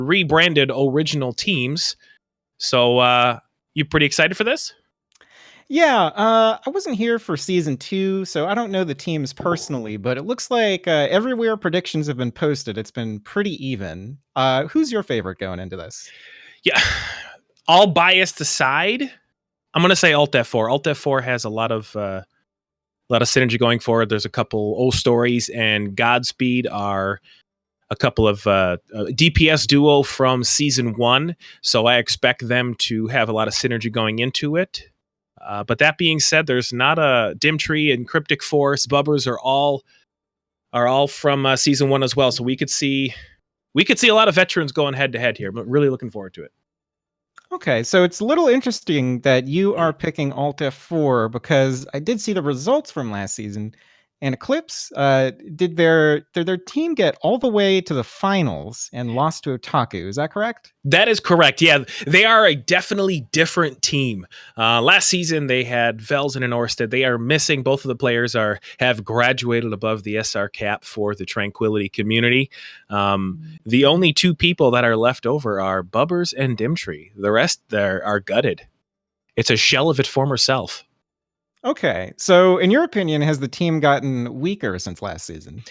rebranded original teams. So you pretty excited for this? Yeah, I wasn't here for season 2, so I don't know the teams personally, but it looks like everywhere predictions have been posted, it's been pretty even. Who's your favorite going into this? Yeah. All biased aside, I'm gonna say Alt F4. Alt F4 has a lot of synergy going forward. There's a couple old stories, and Godspeed are a couple of DPS duo from season 1, so I expect them to have a lot of synergy going into it. But that being said, there's not a Dimtree and Cryptic Force. Bubbers are all from season 1 as well, so we could see a lot of veterans going head to head here. But really looking forward to it. Okay, so it's a little interesting that you are picking Alt F4 because I did see the results from last season, and Eclipse did their team get all the way to the finals and lost to Otaku. Is that correct? That is correct. Yeah, they are a definitely different team. Last season they had Velzen and Orsted. They are missing. Both of the players have graduated above the SR cap for the Tranquility community. The only two people that are left over are Bubbers and Dimtree. The rest there are gutted. It's a shell of its former self. Okay, so in your opinion, has the team gotten weaker since last season?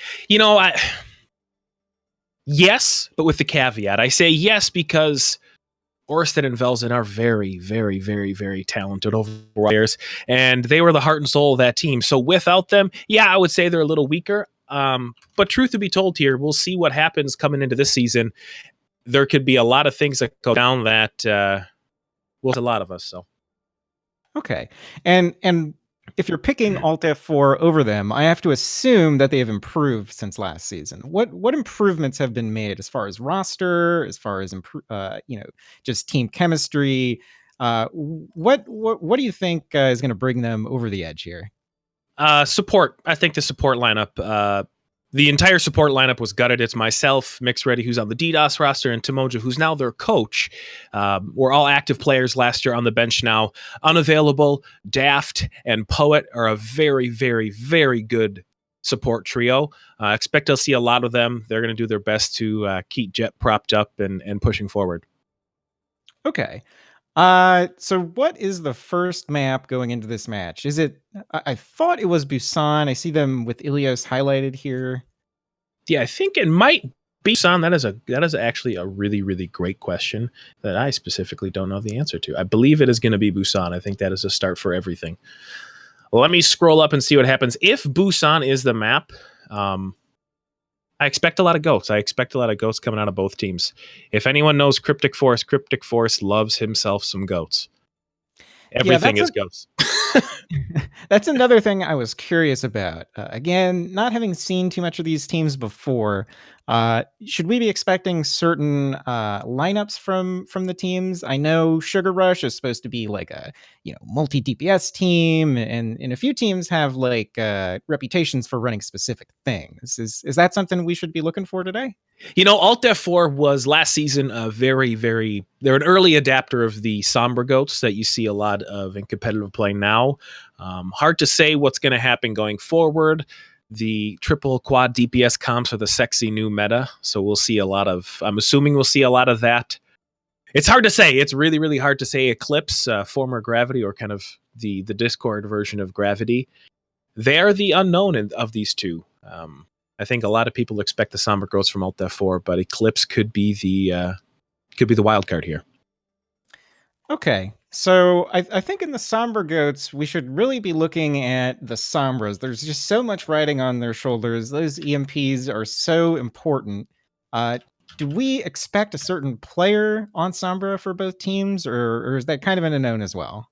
Yes, but with the caveat. I say yes because Orsted and Velzen are very, very, very, very talented overall players, and they were the heart and soul of that team. So without them, yeah, I would say they're a little weaker. But truth to be told here, we'll see what happens coming into this season. There could be a lot of things that go down that will a lot of us. So Okay, and if you're picking Alt F4 over them, I have to assume that they have improved since last season. What improvements have been made as far as roster, as far as just team chemistry? What do you think is going to bring them over the edge here? Support. I think the support lineup. The entire support lineup was gutted. It's myself, Mix Ready, who's on the DDoS roster, and Timoja, who's now their coach. We're all active players last year on the bench now. Unavailable, Daft, and Poet are a very, very, very good support trio. Expect to see a lot of them. They're going to do their best to keep Jet propped up and pushing forward. Okay. So what is the first map going into this match? Is it? I thought it was Busan. I see them with Ilios highlighted here. Yeah, I think it might be Busan. That is actually a really, really great question that I specifically don't know the answer to. I believe it is going to be Busan. I think that is a start for everything. Let me scroll up and see what happens. If Busan is the map, I expect a lot of goats. I expect a lot of goats coming out of both teams. If anyone knows Cryptic Force loves himself some goats. Everything is goats. That's another thing I was curious about. Again, not having seen too much of these teams before, should we be expecting certain lineups from the teams? I know Sugar Rush is supposed to be like a multi DPS team, and a few teams have like reputations for running specific things. Is that something we should be looking for today? Alt F4 was last season a very, very... They're an early adapter of the Sombra Goats that you see a lot of in competitive play now. Hard to say what's going to happen going forward. The triple quad DPS comps are the sexy new meta, so we'll see a lot of... I'm assuming we'll see a lot of that. It's hard to say. It's really, really hard to say. Eclipse, former Gravity, or kind of the Discord version of Gravity, they're the unknown of these two. I think a lot of people expect the Sombra Goats from Alt F4, but Eclipse could be the wild card here. Okay, so I think in the Sombra Goats, we should really be looking at the Sombras. There's just so much riding on their shoulders. Those EMPs are so important. Do we expect a certain player on Sombra for both teams, or is that kind of an unknown as well?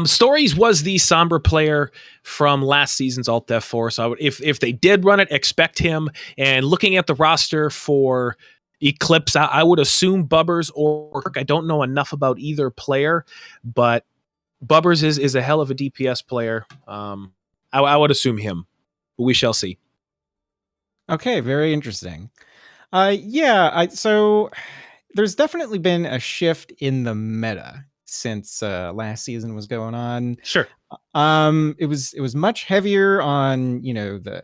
Stories was the Sombra player from last season's Alt F4, so if they did run it, expect him. And looking at the roster for Eclipse, I would assume Bubbers or Kirk. I don't know enough about either player, but Bubbers is a hell of a DPS player. I would assume him, but we shall see. Okay, very interesting. So there's definitely been a shift in the meta since last season was going on. Sure. It was much heavier on the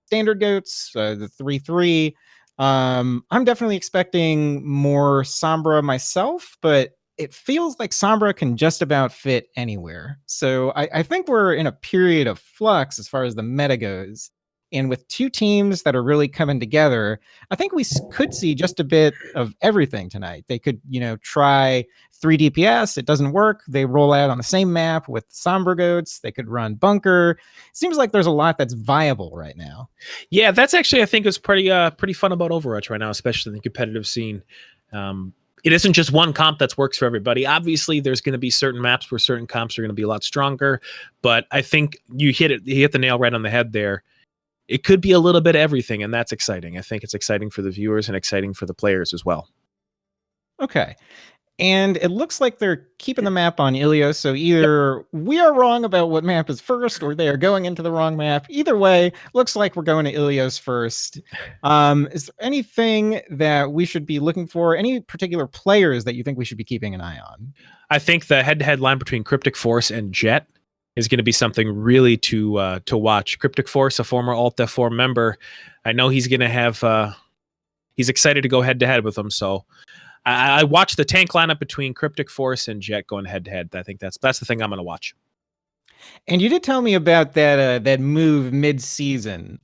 standard goats, the 3-3. I'm definitely expecting more Sombra myself, but it feels like Sombra can just about fit anywhere. So I think we're in a period of flux as far as the meta goes. And with two teams that are really coming together, I think we could see just a bit of everything tonight. They could, try 3 DPS. It doesn't work. They roll out on the same map with Sombra Goats. They could run Bunker. Seems like there's a lot that's viable right now. Yeah, that's actually, I think, is pretty fun about Overwatch right now, especially in the competitive scene. It isn't just one comp that works for everybody. Obviously, there's going to be certain maps where certain comps are going to be a lot stronger, but I think you hit the nail right on the head there. It could be a little bit of everything, and that's exciting. I think it's exciting for the viewers and exciting for the players as well. Okay. And it looks like they're keeping the map on Ilios, so either we are wrong about what map is first, or they are going into the wrong map. Either way, looks like we're going to Ilios first. Is there anything that we should be looking for? Any particular players that you think we should be keeping an eye on? I think the head-to-head line between Cryptic Force and Jet is going to be something really to watch. Cryptic Force, a former Alt F4 member, I know he's going to have. He's excited to go head-to-head with them, so. I watched the tank lineup between Cryptic Force and Jet going head to head. I think that's the thing I'm going to watch. And you did tell me about that move mid-season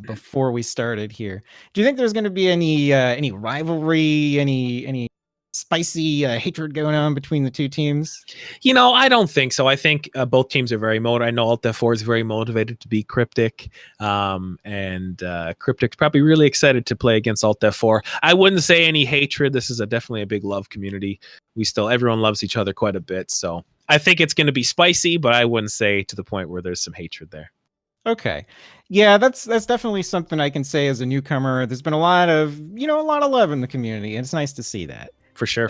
before we started here. Do you think there's going to be any rivalry, any spicy hatred going on between the two teams? I don't think so. I think both teams are very motivated. I know Alt F4 is very motivated to beat Cryptic, and Cryptic's probably really excited to play against Alt F4. I wouldn't say any hatred. This is definitely a big love community. Everyone loves each other quite a bit. So I think it's going to be spicy, but I wouldn't say to the point where there's some hatred there. Okay. Yeah, that's definitely something I can say as a newcomer. There's been a lot of love in the community, and it's nice to see that. For sure.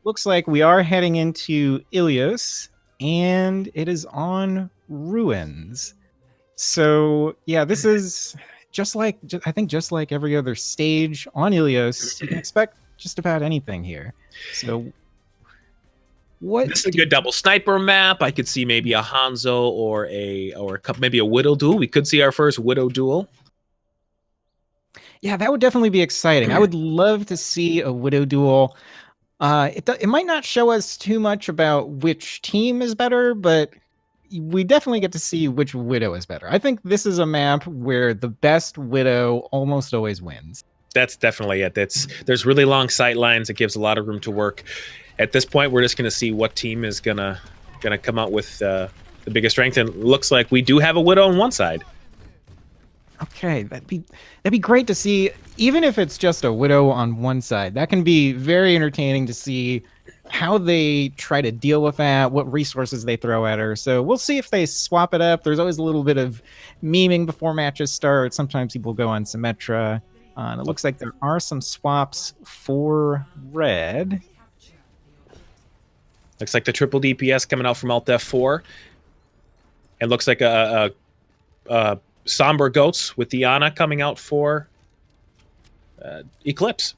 Looks like we are heading into Ilios, and it is on Ruins. So yeah, this is just like every other stage on Maybe you can expect just about anything here. So this is a good double sniper map. I could see maybe a Hanzo or maybe a Widow duel. We could see our first Widow duel. Yeah, that would definitely be exciting. I would love to see a Widow duel. It might not show us too much about which team is better, but we definitely get to see which Widow is better. I think this is a map where the best Widow almost always wins. That's definitely it. There's really long sight lines. It gives a lot of room to work. At this point, we're just going to see what team is gonna come out with the biggest strength. And it looks like we do have a Widow on one side. Okay, that'd be great to see, even if it's just a Widow on one side. That can be very entertaining to see how they try to deal with that, what resources they throw at her. So we'll see if they swap it up. There's always a little bit of memeing before matches start. Sometimes people go on Symmetra. And it looks like there are some swaps for red. Looks like the triple DPS coming out from Alt F4. It looks like a Somber Goats with Diana coming out for Eclipse.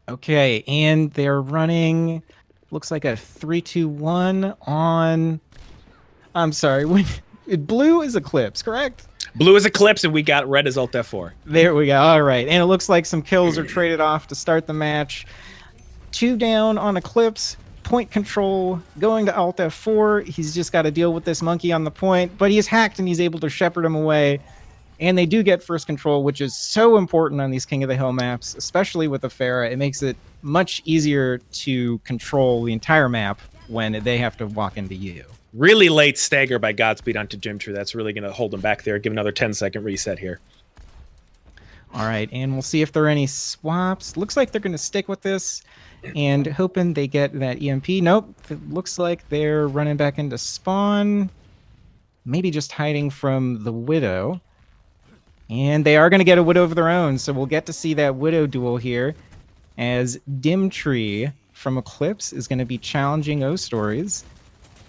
Okay, and they're running, looks like a 3-2-1 on. I'm sorry, blue is Eclipse, correct? Blue is Eclipse, and we got red as Alt F4. There we go. All right, and it looks like some kills are traded off to start the match. 2 down on Eclipse. Point control going to Alt F4. He's just got to deal with this monkey on the point, but he's hacked and he's able to shepherd him away. And they do get first control, which is so important on these King of the Hill maps, especially with the Pharah. It makes it much easier to control the entire map when they have to walk into you. Really late stagger by Godspeed onto Jimtrue. That's really going to hold him back there. Give another 10-second reset here. All right, and we'll see if there are any swaps. Looks like they're going to stick with this and hoping they get that EMP. Nope, it looks like they're running back into spawn. Maybe just hiding from the Widow. And they are going to get a Widow of their own, so we'll get to see that Widow duel here as Dimtree from Eclipse is going to be challenging O-Stories.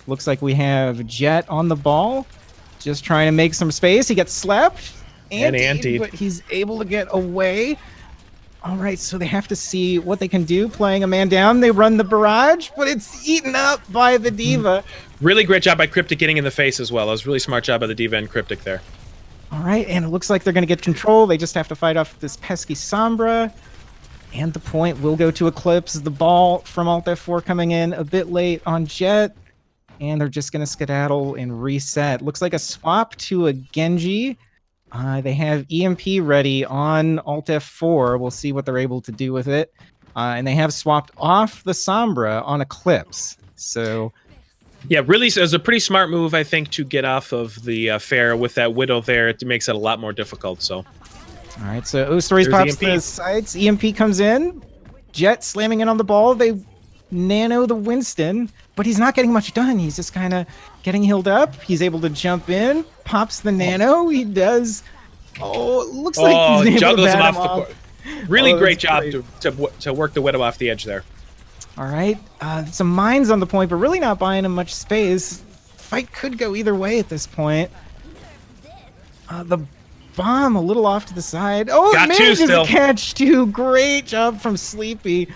Looks like we have Jet on the ball, just trying to make some space. He gets slapped and antied, but he's able to get away. All right, so they have to see what they can do playing a man down. They run the barrage, but it's eaten up by the D.Va. Really great job by Cryptic getting in the face as well. That was a really smart job by the D.Va and Cryptic there. All right, and it looks like they're going to get control. They just have to fight off this pesky Sombra. And the point will go to Eclipse. The ball from Alt F4 coming in a bit late on Jet. And they're just going to skedaddle and reset. Looks like a swap to a Genji. They have EMP ready on Alt F4. We'll see what they're able to do with it. And they have swapped off the Sombra on Eclipse. So... yeah, really, it was a pretty smart move, I think, to get off of the Fair with that Widow there. It makes it a lot more difficult, so... all right, so O-Stories pops to the sides. EMP comes in. Jet slamming in on the ball. They nano the Winston, but he's not getting much done. He's just kind of getting healed up. He's able to jump in, pops the nano. He does. Oh, it looks like he's juggles able to him bat off the court. Really great job to work the Widow off the edge there. All right, some mines on the point, but really not buying him much space. Fight could go either way at this point. The bomb a little off to the side. Oh, got manages two still. to catch two. Great job from Sleepy.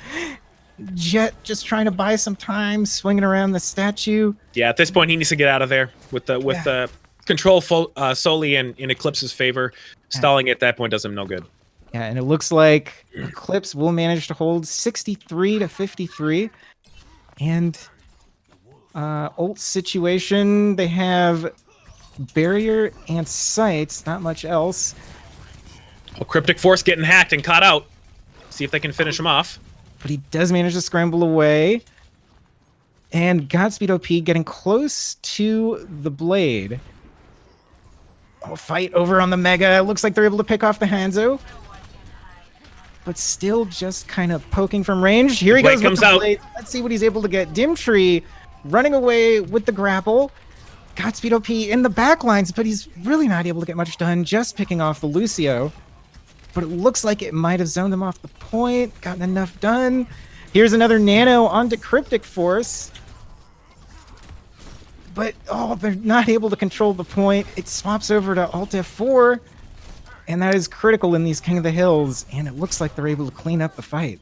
Jet just trying to buy some time, swinging around the statue. Yeah, at this point he needs to get out of there with the control solely in Eclipse's favor. Stalling at that point does him no good. Yeah, and it looks like Eclipse will manage to hold 63 to 53. And ult situation, they have barrier and sights, not much else. Oh, Cryptic Force getting hacked and caught out. See if they can finish him off. But he does manage to scramble away. And Godspeed OP getting close to the blade. Oh, fight over on the Mega. Looks like they're able to pick off the Hanzo. But still just kind of poking from range. Here he goes with the blade. Let's see what he's able to get. Dimtree running away with the grapple. Godspeed OP in the back lines, but he's really not able to get much done, just picking off the Lucio. But it looks like it might have zoned him off the point, gotten enough done. Here's another nano onto Cryptic Force. But, oh, they're not able to control the point. It swaps over to Alt F4, and that is critical in these King of the Hills, and it looks like they're able to clean up the fight.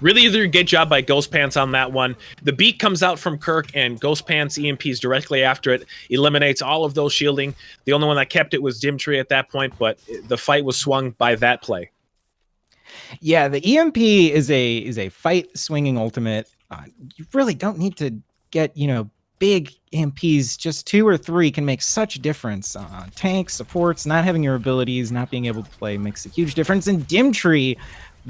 Really a good job by Ghost Pants on that one. The beat comes out from Kirk, and Ghost Pants EMPs directly after it, eliminates all of those shielding. The only one that kept it was Dimtree at that point, but the fight was swung by that play. Yeah, the EMP is a fight swinging ultimate. You really don't need to get, big EMPs. Just 2 or 3 can make such a difference. Tanks, supports, not having your abilities, not being able to play makes a huge difference. And Dimtree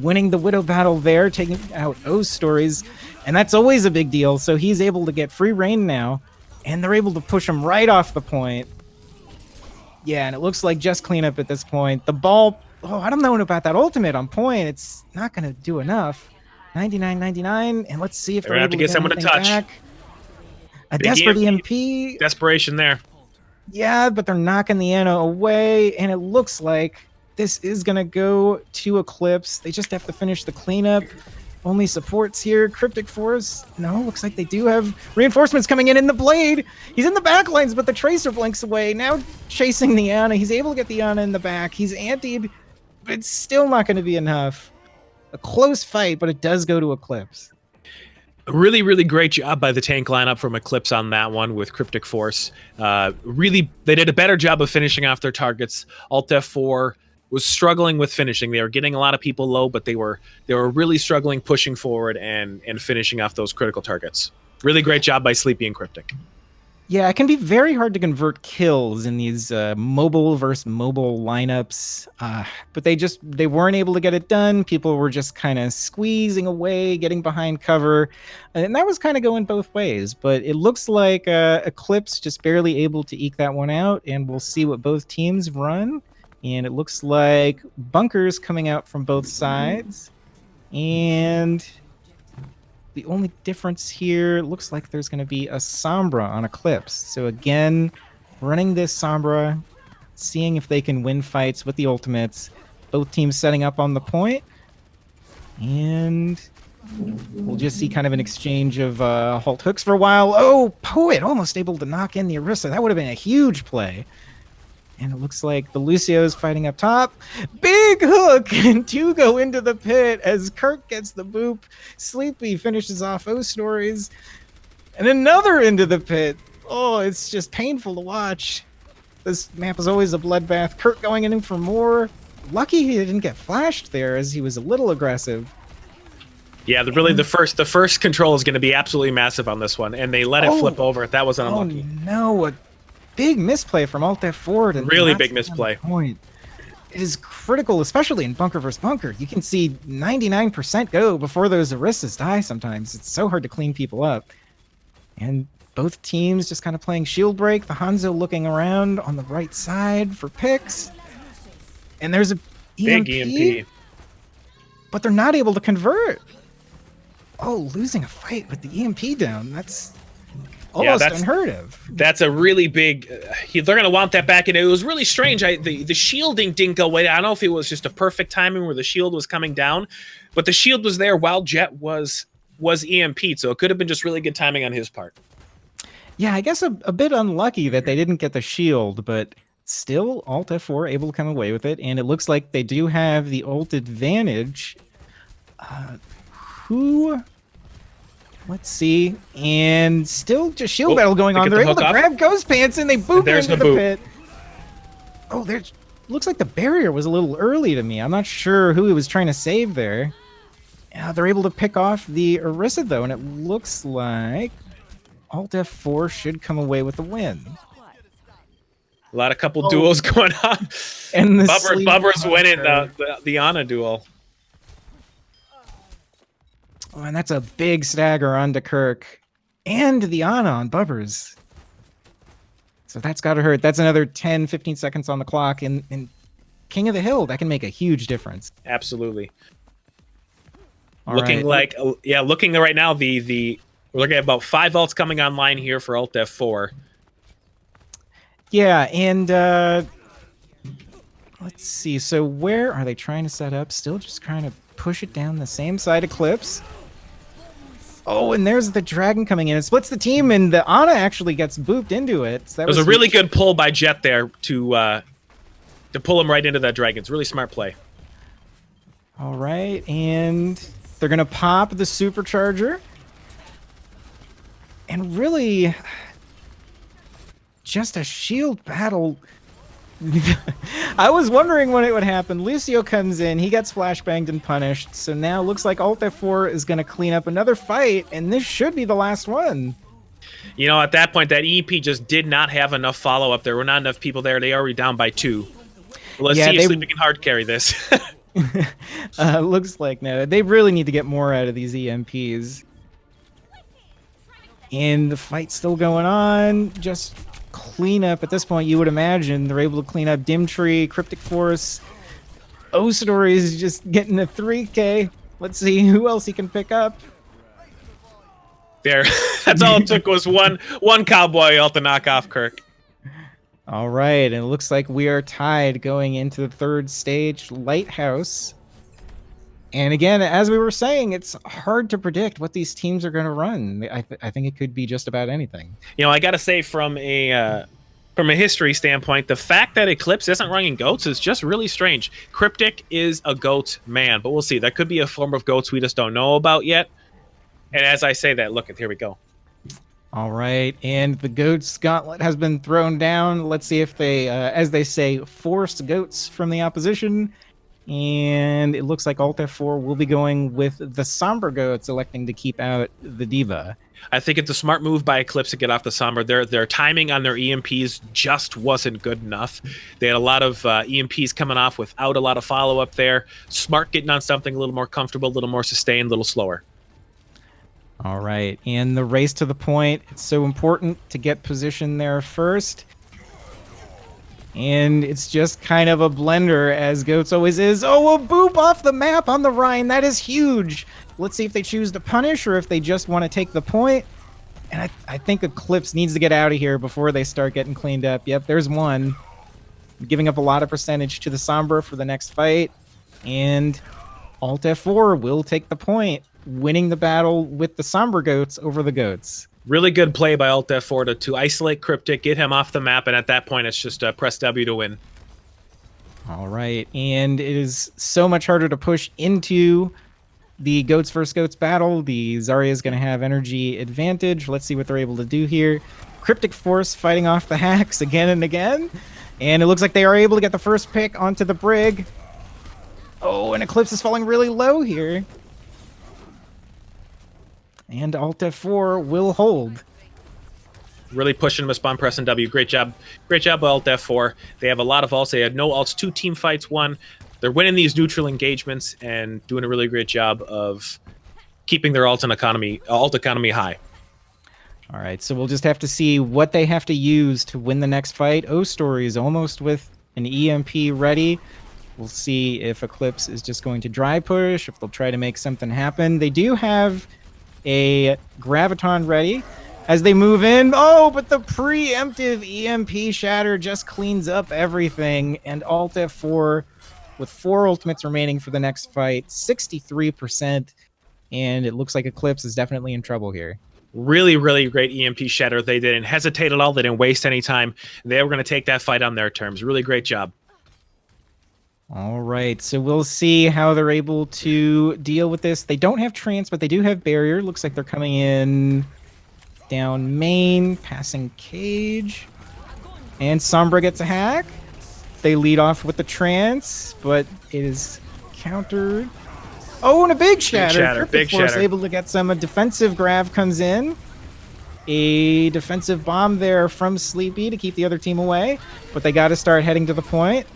winning the Widow battle there, taking out O-Stories, and that's always a big deal. So he's able to get free reign now, and they're able to push him right off the point. Yeah, and it looks like just cleanup at this point. The ball, I don't know about that ultimate on point. It's not going to do enough. 99.99, and let's see if they're able to get someone to touch. Back. A desperate EMP. Desperation there. Yeah, but they're knocking the Anna away, and it looks like this is going to go to Eclipse. They just have to finish the cleanup. Only supports here. Cryptic Force. No, looks like they do have reinforcements coming in the blade. He's in the back lines, but the Tracer blinks away. Now chasing the Ana. He's able to get the Ana in the back. He's antied, but it's still not going to be enough. A close fight, but it does go to Eclipse. Really, really great job by the tank lineup from Eclipse on that one with Cryptic Force. Really, they did a better job of finishing off their targets. Alt F4 was struggling with finishing. They were getting a lot of people low, but they were really struggling pushing forward and finishing off those critical targets. Really great job by Sleepy and Cryptic. Yeah, it can be very hard to convert kills in these mobile versus mobile lineups, but they weren't able to get it done. People were just kind of squeezing away, getting behind cover, and that was kind of going both ways. But it looks like Eclipse just barely able to eke that one out, and we'll see what both teams run. And it looks like bunkers coming out from both sides, and the only difference here looks like there's going to be a Sombra on Eclipse. So again, running this Sombra, seeing if they can win fights with the ultimates. Both teams setting up on the point. And we'll just see kind of an exchange of halt hooks for a while. Oh, Poet almost able to knock in the Orisa. That would have been a huge play. And it looks like the Lucio's fighting up top. Big hook! And 2 go into the pit as Kirk gets the boop. Sleepy finishes off O-Stories. And another into the pit. Oh, it's just painful to watch. This map is always a bloodbath. Kurt going in for more. Lucky he didn't get flashed there, as he was a little aggressive. Yeah, really the first control is going to be absolutely massive on this one, and they let it flip over. That was unlucky. Oh no, a big misplay from Alt F4. To really big misplay. Point. It is critical, especially in bunker versus bunker. You can see 99% go before those Aristas die sometimes. It's so hard to clean people up. And both teams just kind of playing shield break. The Hanzo looking around on the right side for picks. And there's a big EMP. But they're not able to convert. Oh, losing a fight with the EMP down. That's almost unheard of. That's a really big... they're going to want that back. And it was really strange. The shielding didn't go away. I don't know if it was just a perfect timing where the shield was coming down. But the shield was there while Jet was EMP'd. So it could have been just really good timing on his part. Yeah, I guess a bit unlucky that they didn't get the shield. But still, Alt F4 able to come away with it. And it looks like they do have the ult advantage. Let's see. And still just shield battle going on. They're able to grab Ghost Pants and they boop into the pit. Oh, there's looks like the barrier was a little early to me. I'm not sure who he was trying to save there. Yeah, they're able to pick off the Orisa though, and it looks like Alt F4 should come away with the win. A lot of couple duels going on. And Bubber's winning the Ana duel. Oh, and that's a big stagger onto Kirk and the Ana on Bubbers. So that's got to hurt. That's another 10, 15 seconds on the clock. And King of the Hill, that can make a huge difference. Absolutely. Looking right now, we're looking at about 5 ults coming online here for Alt F4. Yeah, and let's see. So where are they trying to set up? Still just trying to push it down the same side Eclipse. Oh, and there's the Dragon coming in. It splits the team, and the Ana actually gets booped into it. So that was a really good pull by Jet there to pull him right into that Dragon. It's a really smart play. All right, and they're going to pop the Supercharger. And really, just a shield battle. I was wondering when it would happen. Lucio comes in, he gets flashbanged and punished. So now it looks like Alt F4 is going to clean up another fight, and this should be the last one. You know, at that point, that EP just did not have enough follow-up. There were not enough people there. They already down by 2. Well, let's see if Sleeping can hard carry this. Looks like no. They really need to get more out of these EMPs. And the fight's still going on. Just clean up at this point. You would imagine they're able to clean up Dimtree, Cryptic Force. Osador is just getting a 3K. Let's see who else he can pick up. There. That's all it took was one cowboy ult to knock off Kirk. All right, and it looks like we are tied going into the 3rd stage, Lighthouse. And again, as we were saying, it's hard to predict what these teams are going to run. I think it could be just about anything. You know, I got to say, from a history standpoint, the fact that Eclipse isn't running goats is just really strange. Cryptic is a goat man, but we'll see. That could be a form of goats we just don't know about yet. And as I say that, look, here we go. All right, and the Goats Gauntlet has been thrown down. Let's see if they, as they say, force goats from the opposition. And it looks like Alt F4 will be going with the Sombra Goats, electing to keep out the Diva. I think it's a smart move by Eclipse to get off the Sombra. Their timing on their EMPs just wasn't good enough. They had a lot of EMPs coming off without a lot of follow-up there. Smart getting on something a little more comfortable, a little more sustained, a little slower. All right, and the race to the point. It's so important to get position there first. And it's just kind of a blender, as Goats always is. Oh, a boop off the map on the Rhine. That is huge. Let's see if they choose to punish or if they just want to take the point. And I think Eclipse needs to get out of here before they start getting cleaned up. Yep, there's one. Giving up a lot of percentage to the Sombra for the next fight. And Alt F4 will take the point, winning the battle with the Sombra Goats over the Goats. Really good play by Alt F4 to isolate Cryptic, get him off the map, and at that point it's just press W to win. All right, and it is so much harder to push into the Goats vs. Goats battle. The Zarya is going to have energy advantage. Let's see what they're able to do here. Cryptic Force fighting off the hacks again and again. And it looks like they are able to get the first pick onto the brig. Oh, and Eclipse is falling really low here. And Alt F4 will hold. Really pushing them with spawn press and W. Great job. Great job, Alt F4. They have a lot of alts. They had no alts, 2 team fights, 1. They're winning these neutral engagements and doing a really great job of keeping their alt economy high. All right, so we'll just have to see what they have to use to win the next fight. O-Story is almost with an EMP ready. We'll see if Eclipse is just going to dry push, if they'll try to make something happen. They do have a Graviton ready as they move in. Oh, but the preemptive EMP Shatter just cleans up everything. And Alt F4 with 4 ultimates remaining for the next fight, 63%. And it looks like Eclipse is definitely in trouble here. Really, really great EMP Shatter. They didn't hesitate at all. They didn't waste any time. They were going to take that fight on their terms. Really great job. All right, so we'll see how they're able to deal with this. They don't have trance, but they do have barrier. Looks like they're coming in down main, passing cage. And Sombra gets a hack. They lead off with the trance, but it is countered. Oh, and a big shatter. Big shatter. Able to get some. A defensive grav comes in. A defensive bomb there from Sleepy to keep the other team away. But they got to start heading to the point.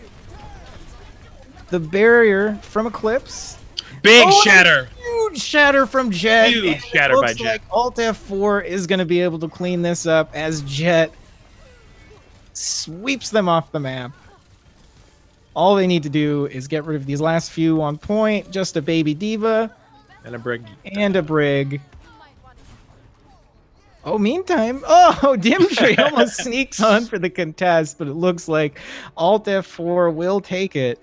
The barrier from Eclipse. Big shatter. Huge shatter from Jet. Huge shatter by Jet. Looks like Alt F4 is going to be able to clean this up as Jet sweeps them off the map. All they need to do is get rid of these last few on point. Just a baby diva. And a brig. And a brig. Oh, meantime. Oh, Dimtree almost sneaks on for the contest, but it looks like Alt F4 will take it.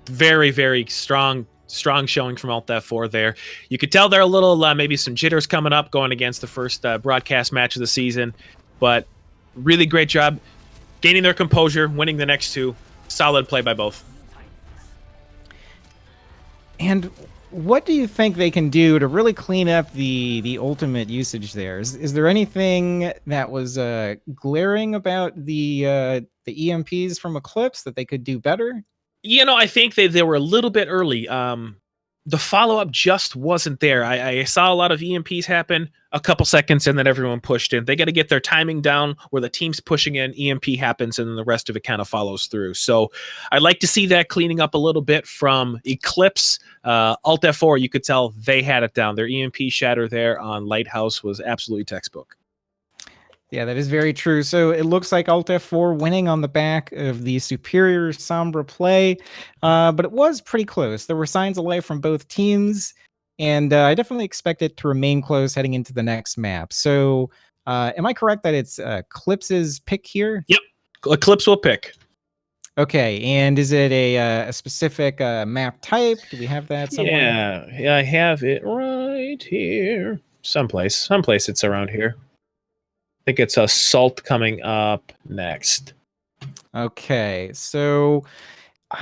Very, very strong showing from Alt F4 there. You could tell there are a little, maybe some jitters coming up going against the first broadcast match of the season, but really great job gaining their composure, winning the next 2. Solid play by both. And what do you think they can do to really clean up the ultimate usage there? Is there anything that was glaring about the EMPs from Eclipse that they could do better? I think they were a little bit early. The follow-up just wasn't there. I saw a lot of EMPs happen a couple seconds, and then everyone pushed in. They got to get their timing down where the team's pushing in, EMP happens, and then the rest of it kind of follows through. So I'd like to see that cleaning up a little bit from Eclipse. Alt F4, you could tell they had it down. Their EMP Shatter there on Lighthouse was absolutely textbook. Yeah, that is very true. So it looks like Alt F4 winning on the back of the superior Sombra play, but it was pretty close. There were signs of life from both teams, and I definitely expect it to remain close heading into the next map. So am I correct that it's Eclipse's pick here? Yep, Eclipse will pick. Okay, and is it a specific map type? Do we have that somewhere? Yeah, I have it right here. Someplace it's around here. I think it's Assault coming up next. Okay, so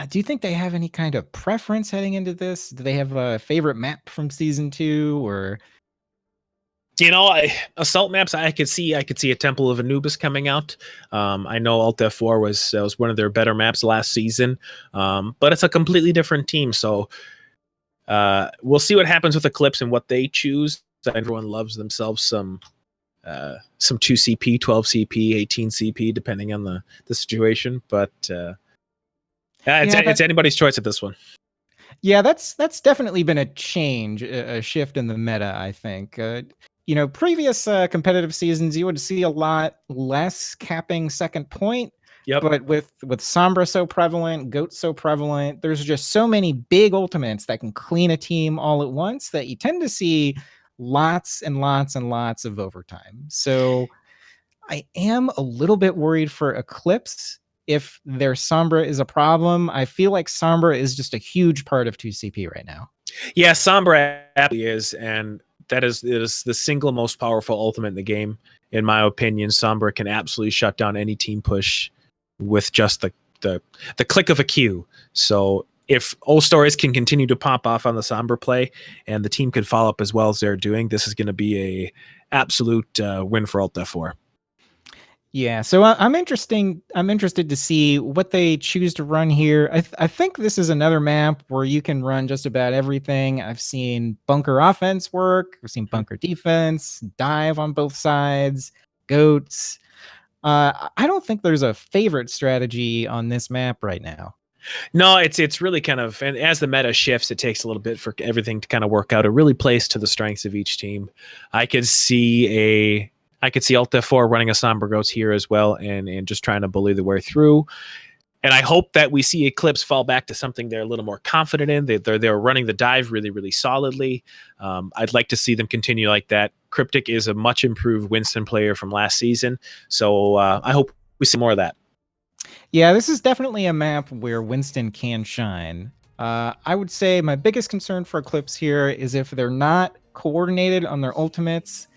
do you think they have any kind of preference heading into this? Do they have a favorite map from season 2, or? Assault maps. I could see a Temple of Anubis coming out. I know Alt F4 was one of their better maps last season, but it's a completely different team. So we'll see what happens with Eclipse and what they choose. Everyone loves themselves some 2CP, 12CP, 18CP, depending on the situation. But it's anybody's choice at this one. Yeah, that's definitely been a change, a shift in the meta, I think. Previous competitive seasons, you would see a lot less capping second point. Yep. But with Sombra so prevalent, Goat so prevalent, there's just so many big ultimates that can clean a team all at once that you tend to see lots and lots and lots of overtime. So I am a little bit worried for Eclipse if their Sombra is a problem. I feel like Sombra is just a huge part of 2CP right now. Yeah, Sombra absolutely is, and it is the single most powerful ultimate in the game, in my opinion. Sombra can absolutely shut down any team push with just the click of a Q. So if old stories can continue to pop off on the Sombra play and the team can follow up as well as they're doing, this is going to be a absolute win for Alt F4. Yeah, so I'm interested to see what they choose to run here. I think this is another map where you can run just about everything. I've seen bunker offense work. I've seen bunker defense, dive on both sides, goats. I don't think there's a favorite strategy on this map right now. No, it's really kind of, and as the meta shifts, it takes a little bit for everything to kind of work out. It really plays to the strengths of each team. I could see I could see Alt F4 running a Somber Goats here as well, and just trying to bully the way through. And I hope that we see Eclipse fall back to something they're a little more confident in. They're running the dive really, really solidly. I'd like to see them continue like that. Cryptic is a much improved Winston player from last season, so I hope we see more of that. Yeah, this is definitely a map where Winston can shine. I would say my biggest concern for Eclipse here is if they're not coordinated on their ultimates.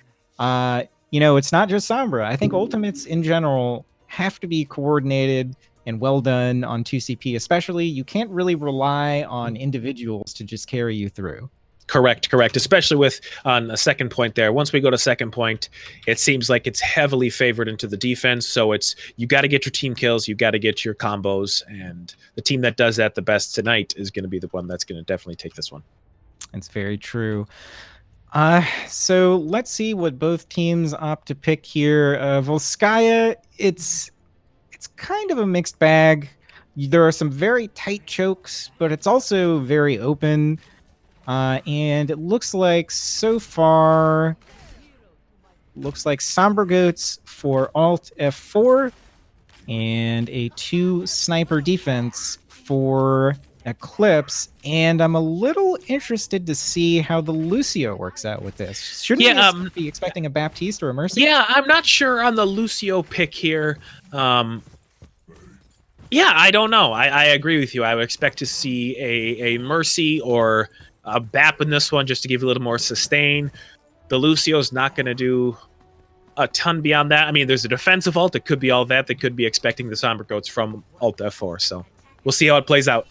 It's not just Sombra. I think ultimates in general have to be coordinated and well done on 2CP, especially. You can't really rely on individuals to just carry you through. Correct. Especially with on a second point there. Once we go to second point, it seems like it's heavily favored into the defense. So it's you got to get your team kills, you got to get your combos, and the team that does that the best tonight is going to be the one that's going to definitely take this one. It's very true. So let's see what both teams opt to pick here. Volskaya, it's kind of a mixed bag. There are some very tight chokes, but it's also very open. And it looks like so far, Somber Goats for Alt F4 and a 2 sniper defense for Eclipse. And I'm a little interested to see how the Lucio works out with this. Shouldn't we be expecting a Baptiste or a Mercy? Yeah, I'm not sure on the Lucio pick here. Yeah, I don't know. I agree with you. I would expect to see a Mercy or a BAP in this one just to give you a little more sustain. The Lucio's not going to do a ton beyond that. I mean, there's a defensive ult. It could be all that. They could be expecting the Somber Goats from Alt F4. So we'll see how it plays out.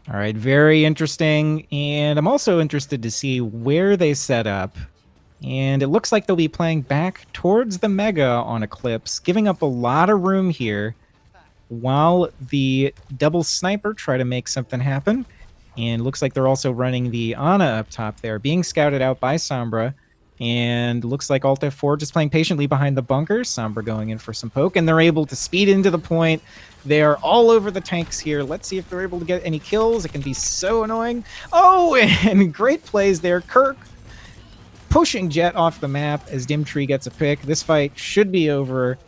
All right, very interesting. And I'm also interested to see where they set up. And it looks like they'll be playing back towards the Mega on Eclipse, giving up a lot of room here while the double sniper try to make something happen. And looks like they're also running the Ana up top there, being scouted out by Sombra. And looks like Alt F4 just playing patiently behind the bunker. Sombra going in for some poke, and they're able to speed into the point. They are all over the tanks here. Let's see if they're able to get any kills. It can be so annoying. Oh, and great plays there. Kirk pushing Jet off the map as Dimtree gets a pick. This fight should be over.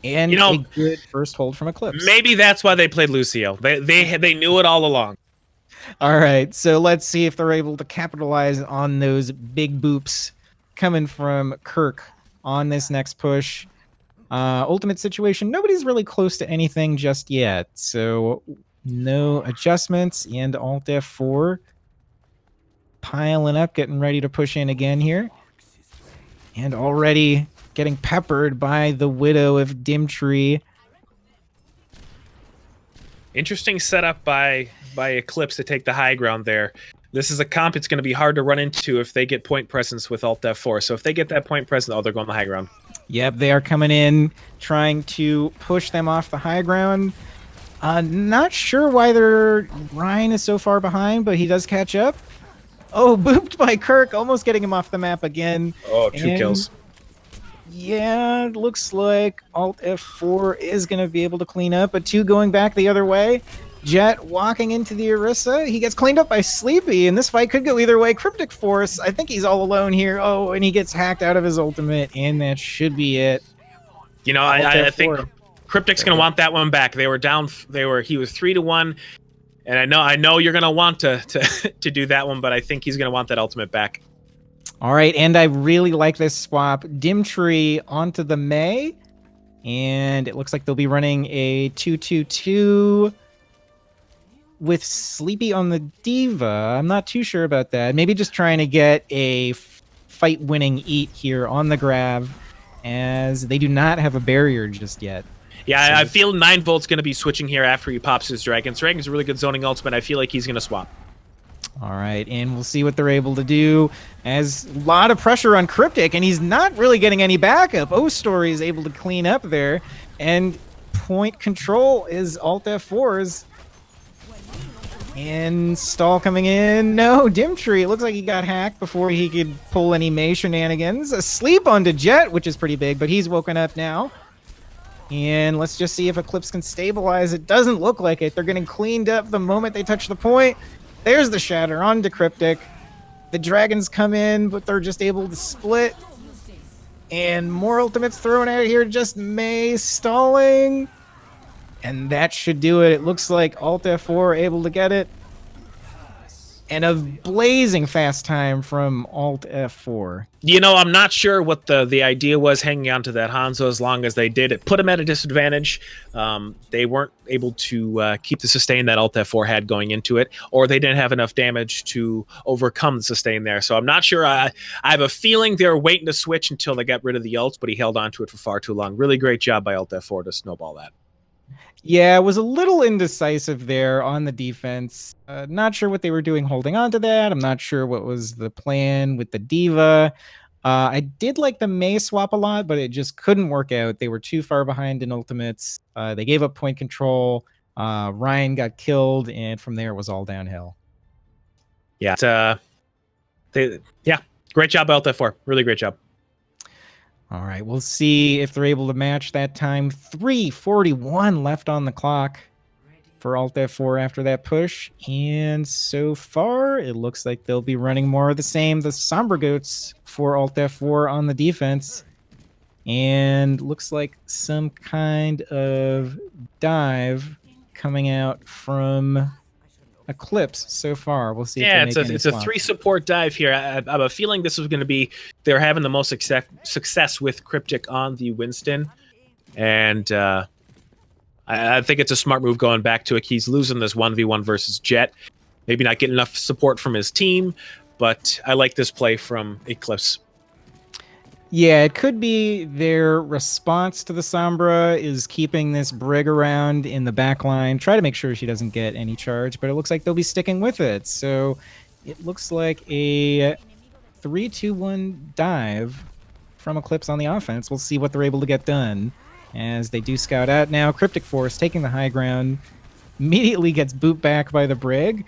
And a good first hold from Eclipse. Maybe that's why they played Lucio. They knew it all along. All right, so let's see if they're able to capitalize on those big boops coming from Kirk on this next push. Ultimate situation, nobody's really close to anything just yet, so no adjustments, and Alt F4 piling up, getting ready to push in again here. And already getting peppered by the Widow of Dimtree. Interesting setup by Eclipse to take the high ground there. This is a comp it's going to be hard to run into if they get point presence with Alt F4. So if they get that point presence, they're going the high ground. Yep, they are coming in, trying to push them off the high ground. Not sure why their Ryan is so far behind, but he does catch up. Oh, booped by Kirk, almost getting him off the map again. Oh, 2 kills. Yeah, it looks like Alt F4 is going to be able to clean up, but 2 going back the other way. Jet walking into the Orisa. He gets cleaned up by Sleepy, and this fight could go either way. Cryptic Force, I think he's all alone here. Oh, and he gets hacked out of his ultimate, and that should be it. I think Cryptic's going to want that one back. They were down. He was 3-1, and I know you're going to want to do that one, but I think he's going to want that ultimate back. All right, and I really like this swap. Dimtree onto the Mei, and it looks like they'll be running a 2-2-2 with Sleepy on the Diva. I'm not too sure about that. Maybe just trying to get a fight-winning eat here on the grab, as they do not have a barrier just yet. Yeah, so I feel 9Volt's going to be switching here after he pops his Dragon. Dragon's a really good zoning ultimate. I feel like he's going to swap. All right, and we'll see what they're able to do. As a lot of pressure on Cryptic, and he's not really getting any backup. O-Story is able to clean up there, and point control is Alt F4's. And Stall coming in. No, Dimtree. It looks like he got hacked before he could pull any May shenanigans. Asleep onto Jet, which is pretty big, but he's woken up now. And let's just see if Eclipse can stabilize. It doesn't look like it. They're getting cleaned up the moment they touch the point. There's the Shatter onto Cryptic. The Dragons come in, but they're just able to split. And more ultimates thrown out here. Just May stalling. And that should do it. It looks like Alt F4 able to get it. And a blazing fast time from Alt F4. You know, I'm not sure what the idea was hanging on to that Hanzo as long as they did. It put them at a disadvantage. They weren't able to keep the sustain that Alt F4 had going into it, or they didn't have enough damage to overcome the sustain there. So I'm not sure. I have a feeling they were waiting to switch until they got rid of the ult, but he held on to it for far too long. Really great job by Alt F4 to snowball that. Yeah, it was a little indecisive there on the defense. Not sure what they were doing holding on to that. I'm not sure what was the plan with the Diva. I did like the May swap a lot, but it just couldn't work out. They were too far behind in ultimates. They gave up point control. Ryan got killed, and from there it was all downhill. Yeah, great job, Alt F4. Really great job. All right, we'll see if they're able to match that time. 3:41 left on the clock for Alt F4 after that push. And so far, it looks like they'll be running more of the same. The Sombra Goats for Alt F4 on the defense. And looks like some kind of dive coming out from Eclipse so far. We'll see. Yeah, if it's a 3 support dive here. I have a feeling this is going to be they're having the most success with Cryptic on the Winston, and I think it's a smart move going back to it. He's losing this 1v1 versus Jet, maybe not getting enough support from his team, but I like this play from Eclipse. Yeah, it could be their response to the Sombra is keeping this Brig around in the back line, try to make sure she doesn't get any charge, but it looks like they'll be sticking with it. So it looks like a 3-2-1 dive from Eclipse on the offense. We'll see what they're able to get done as they do scout out now. Cryptic Force taking the high ground, immediately gets boot back by the Brig.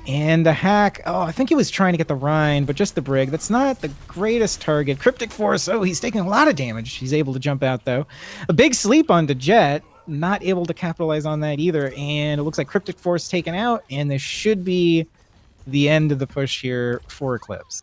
And the hack, I think he was trying to get the Rhine, but just the Brig. That's not the greatest target. Cryptic Force, he's taking a lot of damage. He's able to jump out, though. A big sleep onto Jet, not able to capitalize on that either. And it looks like Cryptic Force taken out, and this should be the end of the push here for Eclipse.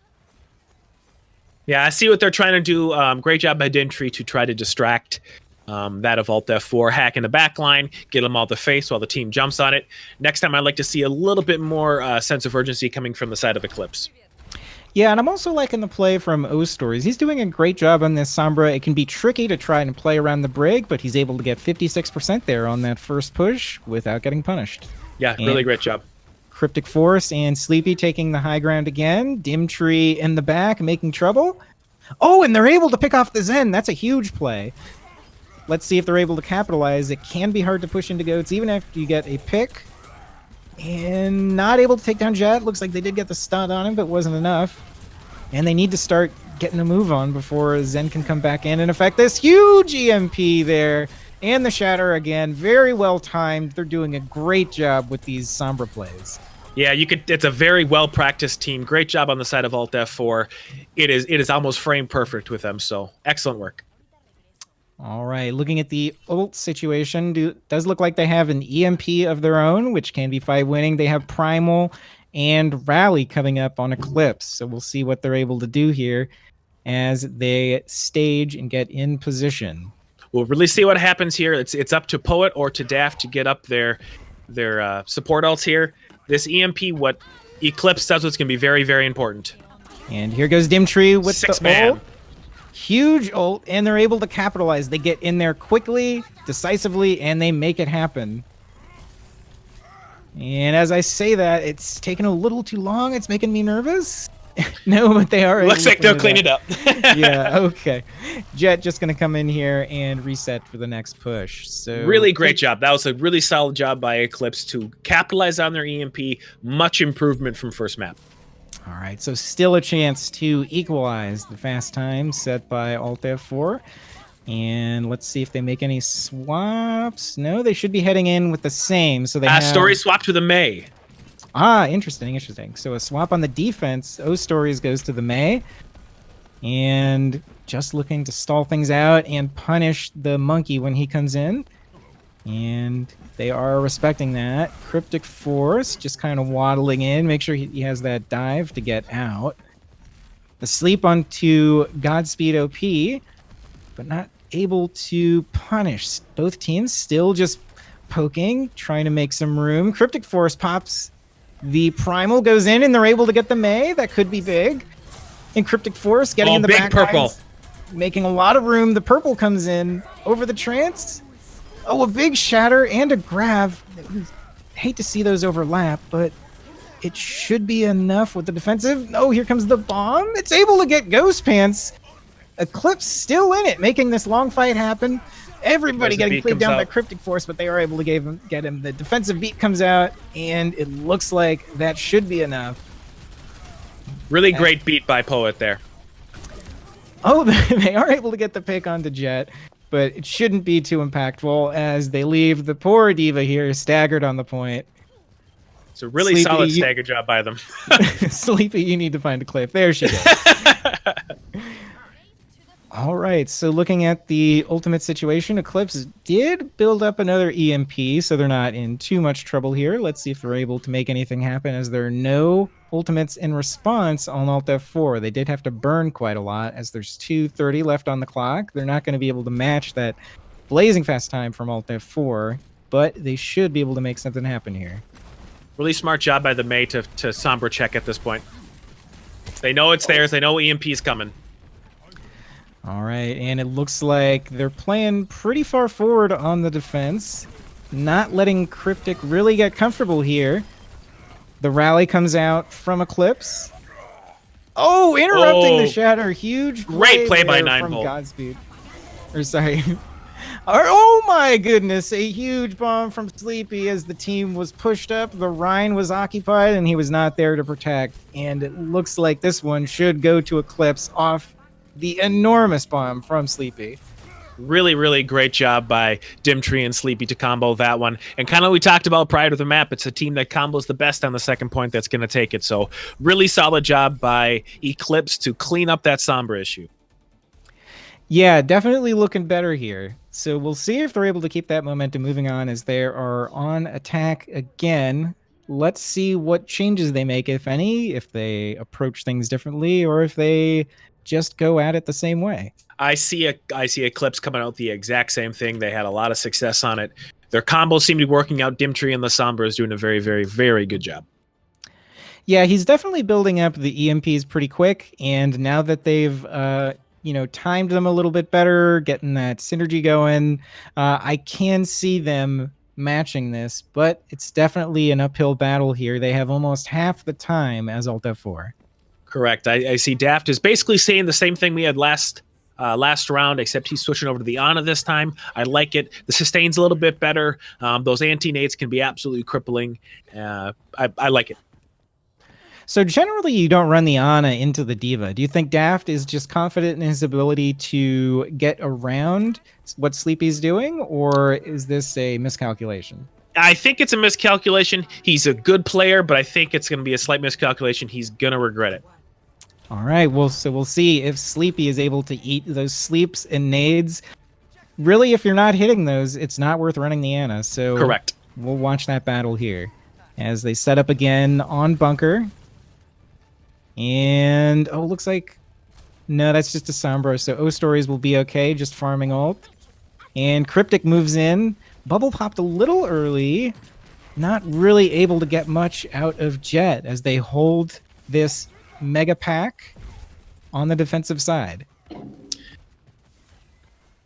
Yeah, I see what they're trying to do. Great job by Dimtree to try to distract that of Alt F4, hack in the back line, get them all to face while the team jumps on it. Next time, I'd like to see a little bit more sense of urgency coming from the side of Eclipse. Yeah, and I'm also liking the play from O-Stories. He's doing a great job on this Sombra. It can be tricky to try and play around the Brig, but he's able to get 56% there on that first push without getting punished. Yeah, really great job. Cryptic Force and Sleepy taking the high ground again. Dimtree in the back making trouble. Oh, and they're able to pick off the Zen. That's a huge play. Let's see if they're able to capitalize. It can be hard to push into goats, even after you get a pick. And not able to take down Jet. Looks like they did get the stun on him, but wasn't enough. And they need to start getting a move on before Zen can come back in and affect this huge EMP there. And the Shatter again, very well timed. They're doing a great job with these Sombra plays. Yeah, it's a very well-practiced team. Great job on the side of Alt F4. It is almost frame perfect with them, so excellent work. All right, looking at the ult situation, does look like they have an EMP of their own, which can be 5 winning. They have Primal and Rally coming up on Eclipse, so we'll see what they're able to do here as they stage and get in position. We'll really see what happens here. It's up to Poet or to Daft to get up their support ults here. This EMP, what Eclipse does, is going to be very, very important. And here goes Dimtree with the Six-man. ult. Huge ult, and they're able to capitalize. They get in there quickly, decisively, and they make it happen. And as I say that, it's taking a little too long. It's making me nervous. No, but they are. Looks like they'll clean it up. Yeah, okay. Jet just going to come in here and reset for the next push. So really great job. That was a really solid job by Eclipse to capitalize on their EMP. Much improvement from first map. All right, so still a chance to equalize the fast time set by Alt F4. And let's see if they make any swaps. No, they should be heading in with the same. So they have... Story swapped to the May. Ah, interesting. So a swap on the defense. O Stories goes to the May. And just looking to stall things out and punish the monkey when he comes in. And they are respecting that. Cryptic Force just kind of waddling in. Make sure he has that dive to get out. The sleep onto Godspeed OP, but not able to punish. Both teams still just poking, trying to make some room. Cryptic Force pops. The Primal goes in, and they're able to get the May. That could be big. And Cryptic Force getting in the back purple. lines, making a lot of room. The purple comes in over the trance. Oh, a big shatter and a grav. Hate to see those overlap, but it should be enough with the defensive. Oh, here comes the bomb. It's able to get Ghost Pants. Eclipse still in it, making this long fight happen. Everybody getting cleaved down by Cryptic Force, but they are able to get him. The defensive beat comes out, and it looks like that should be enough. Really great beat by Poet there. Oh, they are able to get the pick onto Jet, but it shouldn't be too impactful as they leave the poor Diva here staggered on the point. It's a really solid stagger job by them. Sleepy, you need to find a cliff. There she goes. All right, so looking at the ultimate situation, Eclipse did build up another EMP, so they're not in too much trouble here. Let's see if they're able to make anything happen, as there are no ultimates in response on Alt F4. They did have to burn quite a lot, as there's 2:30 left on the clock. They're not going to be able to match that blazing fast time from Alt F4, but they should be able to make something happen here. Really smart job by the May to Sombra check at this point. They know it's theirs. They know EMP is coming. All right, and it looks like they're playing pretty far forward on the defense, not letting Cryptic really get comfortable here. The rally comes out from Eclipse. Oh, interrupting the shatter. Huge great play by from 9-Volt. Godspeed. Or sorry. Oh my goodness, a huge bomb from Sleepy as the team was pushed up. The Rhine was occupied and he was not there to protect. And it looks like this one should go to Eclipse off the enormous bomb from Sleepy. Really, really great job by Dimtree and Sleepy to combo that one. And kind of we talked about prior to the map, it's a team that combos the best on the second point that's going to take it. So really solid job by Eclipse to clean up that Sombra issue. Yeah, definitely looking better here. So we'll see if they're able to keep that momentum moving on as they are on attack again. Let's see what changes they make, if any, if they approach things differently, or if they just go at it the same way. I see Eclipse coming out the exact same thing. They had a lot of success on it. Their combos seem to be working out. Dimtree and the Sombra is doing a very, very, very good job. Yeah, he's definitely building up the EMPs pretty quick, and now that they've timed them a little bit better, getting that synergy going, I can see them matching this, but it's definitely an uphill battle here. They have almost half the time as Alt F4. Correct. I see Daft is basically saying the same thing we had last round, except he's switching over to the Ana this time. I like it. The sustain's a little bit better. Those anti-nades can be absolutely crippling. I like it. So generally, you don't run the Ana into the Diva. Do you think Daft is just confident in his ability to get around what Sleepy's doing, or is this a miscalculation? I think it's a miscalculation. He's a good player, but I think it's going to be a slight miscalculation. He's going to regret it. All right, well, so we'll see if Sleepy is able to eat those sleeps and nades. Really, if you're not hitting those, it's not worth running the Ana. So correct. We'll watch that battle here as they set up again on bunker. And, looks like... No, that's just a Sombra, so O-Stories will be okay, just farming ult. And Cryptic moves in. Bubble popped a little early. Not really able to get much out of Jet as they hold this mega pack on the defensive side.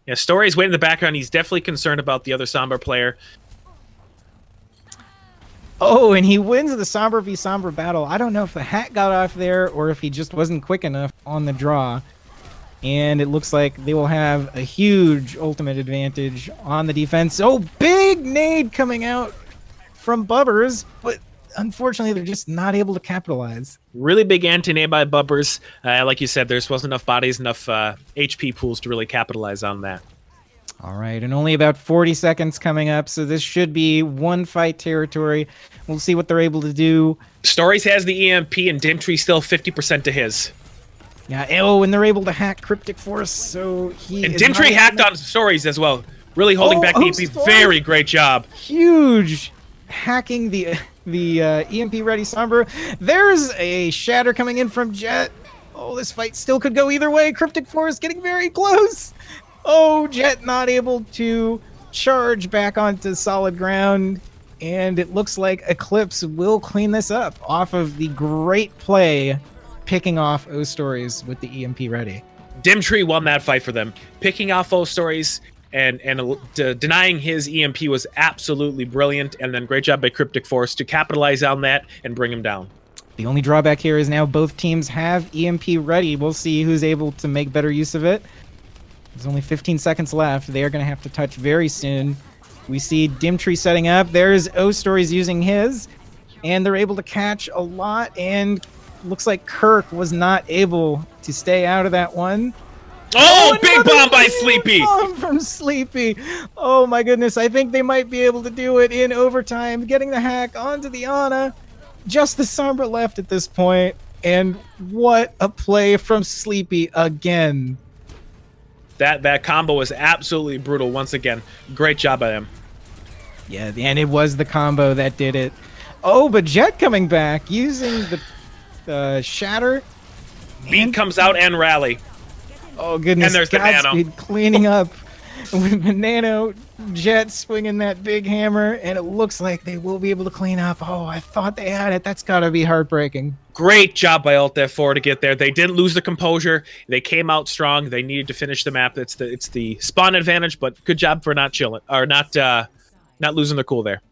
Yeah, Story's waiting in the background. He's definitely concerned about the other Sombra player. Oh, and he wins the Sombra v Sombra battle. I don't know if the hat got off there or if he just wasn't quick enough on the draw. And it looks like they will have a huge ultimate advantage on the defense. Oh, big nade coming out from Bubbers, but unfortunately they're just not able to capitalize. Really big anti-nade by Bubbers. Like you said, there's wasn't enough bodies, enough HP pools to really capitalize on that. All right, and only about 40 seconds coming up, so this should be one fight territory. We'll see what they're able to do. Stories has the EMP, and Dimtree still 50% to his. Yeah, oh, and they're able to hack Cryptic Force, so he and Dimtree hacked on Stories as well, really holding back the EMP. Very great job. Huge hacking the EMP ready Sombra. There's a shatter coming in from Jet. Oh, this fight still could go either way. Cryptic Force getting very close. Oh, Jet not able to charge back onto solid ground. And it looks like Eclipse will clean this up off of the great play picking off O-Stories with the EMP ready. Dimtree won that fight for them. Picking off O-Stories and denying his EMP was absolutely brilliant. And then great job by Cryptic Force to capitalize on that and bring him down. The only drawback here is now both teams have EMP ready. We'll see who's able to make better use of it. There's only 15 seconds left. They are going to have to touch very soon. We see Dimtree setting up. There's O-Stories using his. And they're able to catch a lot. And looks like Kirk was not able to stay out of that one. Oh, big bomb by Sleepy! Bomb from Sleepy. Oh my goodness. I think they might be able to do it in overtime. Getting the hack onto the Ana. Just the Sombra left at this point. And what a play from Sleepy again. That combo was absolutely brutal once again. Great job by them. Yeah, and it was the combo that did it. Oh, but Jet coming back using the shatter. Beat comes out and rally. Oh goodness! And there's the Nano cleaning up with the Nano. Jet swinging that big hammer, and it looks like they will be able to clean up. Oh, I thought they had it. That's got to be heartbreaking. Great job by Alt F4 to get there. They didn't lose the composure. They came out strong. They needed to finish the map. It's the spawn advantage, but good job for not chilling or not losing their cool there.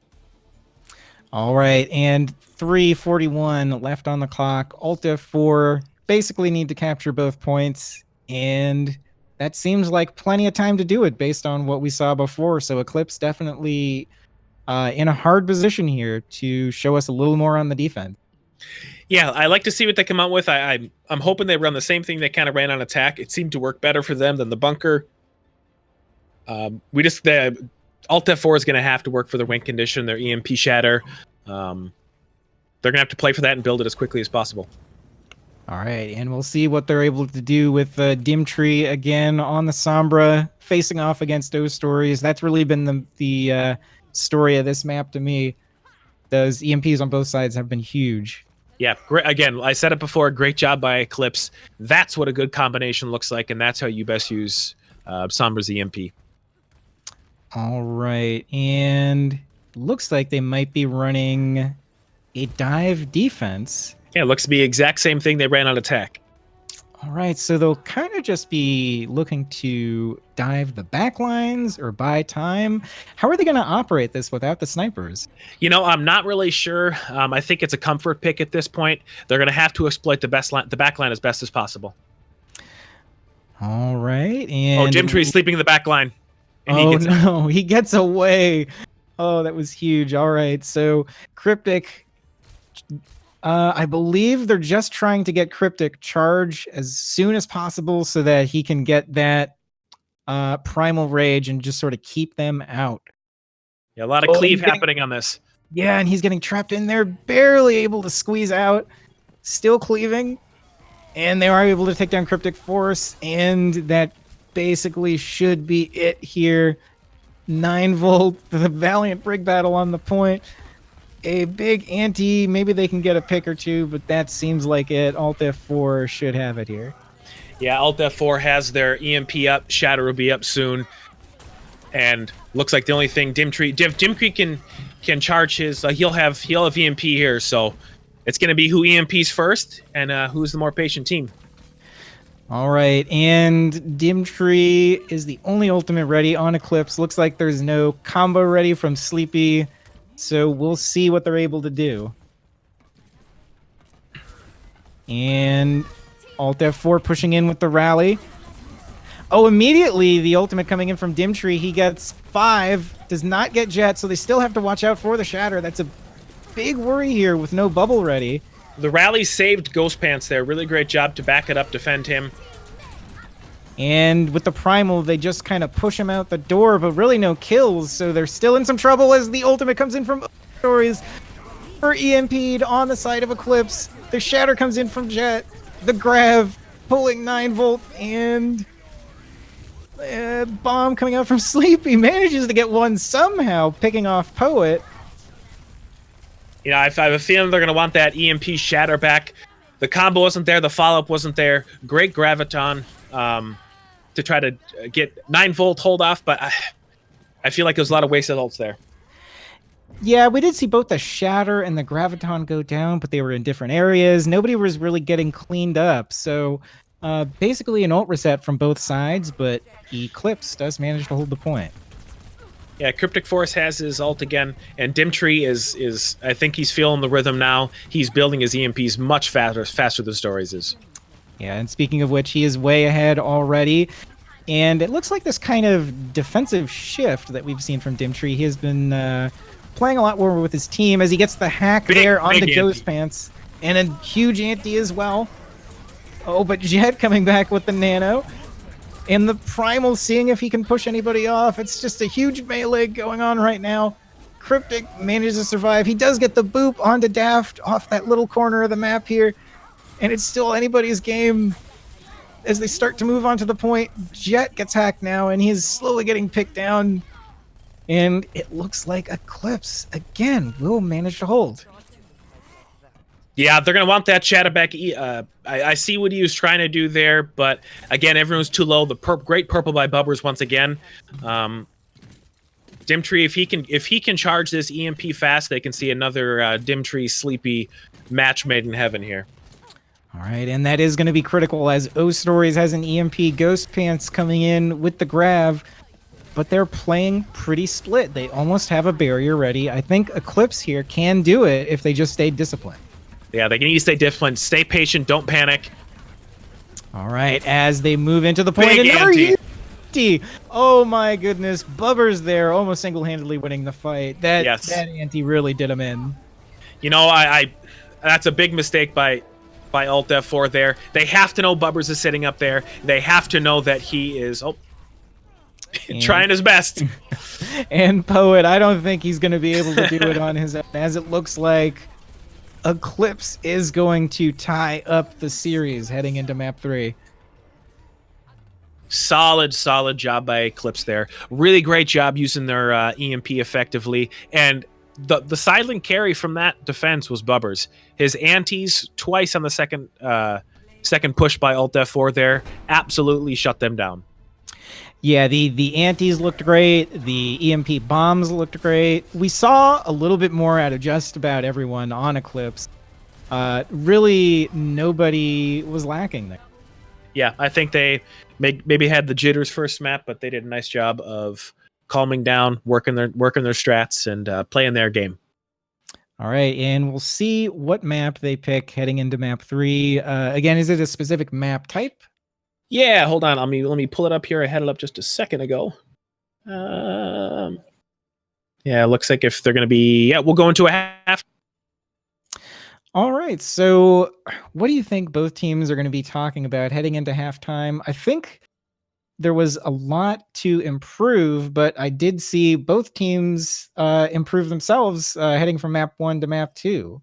All right, and 3:41 left on the clock. Alt F4 basically need to capture both points, and that seems like plenty of time to do it based on what we saw before. So Eclipse definitely in a hard position here to show us a little more on the defense. Yeah, I like to see what they come out with. I'm hoping they run the same thing they kind of ran on attack. It seemed to work better for them than the bunker. Alt F4 is going to have to work for their win condition, their EMP shatter. They're going to have to play for that and build it as quickly as possible. All right, and we'll see what they're able to do with Dimtree again on the Sombra, facing off against those stories. That's really been the story of this map to me. Those EMPs on both sides have been huge. Yeah, great. Again, I said it before, great job by Eclipse. That's what a good combination looks like, and that's how you best use Sombra's EMP. All right, and looks like they might be running a dive defense. Yeah, it looks to be the exact same thing they ran on attack. All right, so they'll kind of just be looking to dive the backlines or buy time. How are they going to operate this without the snipers? You know, I'm not really sure. I think it's a comfort pick at this point. They're going to have to exploit the backline as best as possible. All right, and Dimtree's sleeping in the backline. And he gets away. Oh, that was huge. All right, so Cryptic. I believe they're just trying to get Cryptic charge as soon as possible so that he can get that primal rage and just sort of keep them out. Yeah, a lot of cleave happening on this. Yeah, and he's getting trapped in there, barely able to squeeze out, still cleaving, and they are able to take down Cryptic Force, and that basically should be it here. 9-volt, the Valiant Brig Battle on the point. A big ante, maybe they can get a pick or two, but that seems like it. Alt F4 should have it here. Yeah, Alt F4 has their EMP up, Shatter will be up soon, and looks like the only thing Dimtree can charge his. He'll have EMP here, so it's going to be who EMPs first and who's the more patient team. All right, and Dimtree is the only ultimate ready on Eclipse. Looks like there's no combo ready from Sleepy. So we'll see what they're able to do. And Alt F4 pushing in with the rally. Oh, immediately the ultimate coming in from Dimtree. He gets 5, does not get Jet, so they still have to watch out for the Shatter. That's a big worry here with no bubble ready. The rally saved Ghost Pants there. Really great job to back it up, defend him. And with the Primal, they just kind of push him out the door, but really no kills, so they're still in some trouble as the ultimate comes in from Stories. For EMP'd on the side of Eclipse. The Shatter comes in from Jet. The Grav pulling 9-volt, and bomb coming out from Sleepy. Manages to get one somehow, picking off Poet. You know, I have a feeling they're going to want that EMP Shatter back. The combo wasn't there. The follow-up wasn't there. Great Graviton to try to get 9-volt hold off, but I feel like there's a lot of wasted ults there. Yeah, we did see both the Shatter and the Graviton go down, but they were in different areas. Nobody was really getting cleaned up. So basically an ult reset from both sides, but Eclipse does manage to hold the point. Yeah, Cryptic Force has his ult again, and Dimtree is I think he's feeling the rhythm now. He's building his EMPs much faster than Stories is. Yeah, and speaking of which, he is way ahead already. And it looks like this kind of defensive shift that we've seen from Dimtree. He has been playing a lot more with his team as he gets the hack there on the Ghost Pants. And a huge anti as well. Oh, but Jet coming back with the Nano. And the Primal seeing if he can push anybody off. It's just a huge melee going on right now. Cryptic manages to survive. He does get the boop onto Daft off that little corner of the map here. And it's still anybody's game as they start to move on to the point. Jet gets hacked now, and he's slowly getting picked down. And it looks like Eclipse, again, will manage to hold. Yeah, they're going to want that Shatter back. I see what he was trying to do there, but again, everyone's too low. The great purple by Bubbers once again. Dimtree, if he can charge this EMP fast, they can see another Dimtree Sleepy match made in heaven here. All right, and that is going to be critical as O-Stories has an EMP Ghost Pants coming in with the Grav, but they're playing pretty split. They almost have a barrier ready. I think Eclipse here can do it if they just stay disciplined. Yeah, they need to stay disciplined, stay patient, don't panic. All right, as they move into the point, Big anti. Oh my goodness, Bubbers there, almost single-handedly winning the fight. That anti really did him in. You know, that's a big mistake by Alt F4 there. They have to know Bubbers is sitting up there. They have to know that he is trying his best. And Poet, I don't think he's going to be able to do it on his own, as it looks like Eclipse is going to tie up the series heading into map 3. Solid job by Eclipse there. Really great job using their EMP effectively. And the silent carry from that defense was Bubbers. His antis twice on the second push by Alt F4 there absolutely shut them down. Yeah, the antis looked great. The EMP bombs looked great. We saw a little bit more out of just about everyone on Eclipse. Really, nobody was lacking there. Yeah, I think they maybe had the jitters first map, but they did a nice job of calming down, working their strats, and playing their game. All right, and we'll see what map they pick heading into map 3. Again, is it a specific map type? Yeah, hold on. Let me pull it up here. I had it up just a second ago. Yeah, it looks like if they're going to be... Yeah, we'll go into a half. All right, so what do you think both teams are going to be talking about heading into halftime? I think there was a lot to improve, but I did see both teams improve themselves heading from map 1 to map 2.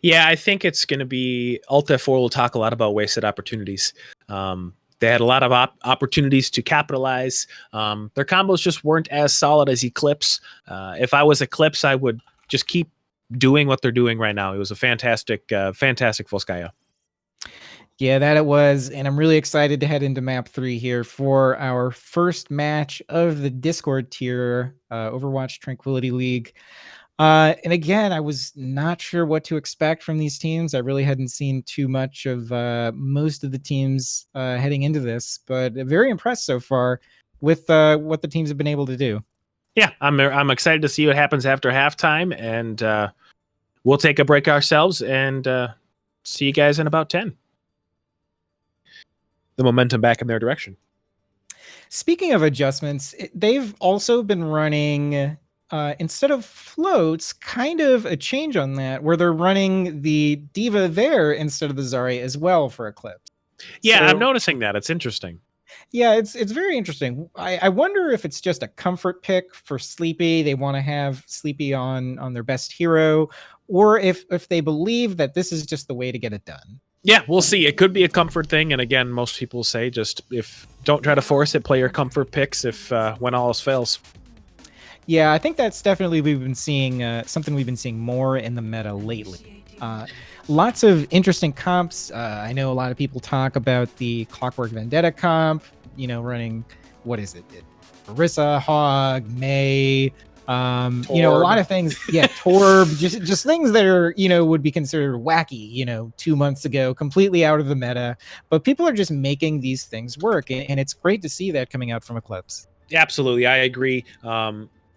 Yeah, I think it's going to be... Alt F4 will talk a lot about wasted opportunities. They had a lot of opportunities to capitalize. Their combos just weren't as solid as Eclipse. If I was Eclipse, I would just keep doing what they're doing right now. It was a fantastic Volskaya. Yeah, that it was. And I'm really excited to head into map 3 here for our first match of the Discord tier, Overwatch Tranquility League. And again, I was not sure what to expect from these teams. I really hadn't seen too much of most of the teams heading into this, but very impressed so far with what the teams have been able to do. Yeah, I'm excited to see what happens after halftime, and we'll take a break ourselves and see you guys in about 10. The momentum back in their direction. Speaking of adjustments, they've also been running instead of floats, kind of a change on that, where they're running the Diva there instead of the Zarya as well for Eclipse. Yeah, So, I'm noticing that. It's interesting. yeah, it's very interesting. I wonder if it's just a comfort pick for Sleepy. They want to have Sleepy on their best hero, or if they believe that this is just the way to get it done. Yeah, we'll see. It could be a comfort thing, and again, most people say just if don't try to force it, play your comfort picks if when all else fails. Yeah, I think that's definitely we've been seeing something we've been seeing more in the meta lately. Lots of interesting comps. I know a lot of people talk about the Clockwork Vendetta comp. You know, running what is it? Orisa, Hog, May. You know, a lot of things. Yeah, Torb. just things that are would be considered wacky. 2 months ago, completely out of the meta. But people are just making these things work, and it's great to see that coming out from Eclipse. Absolutely, I agree.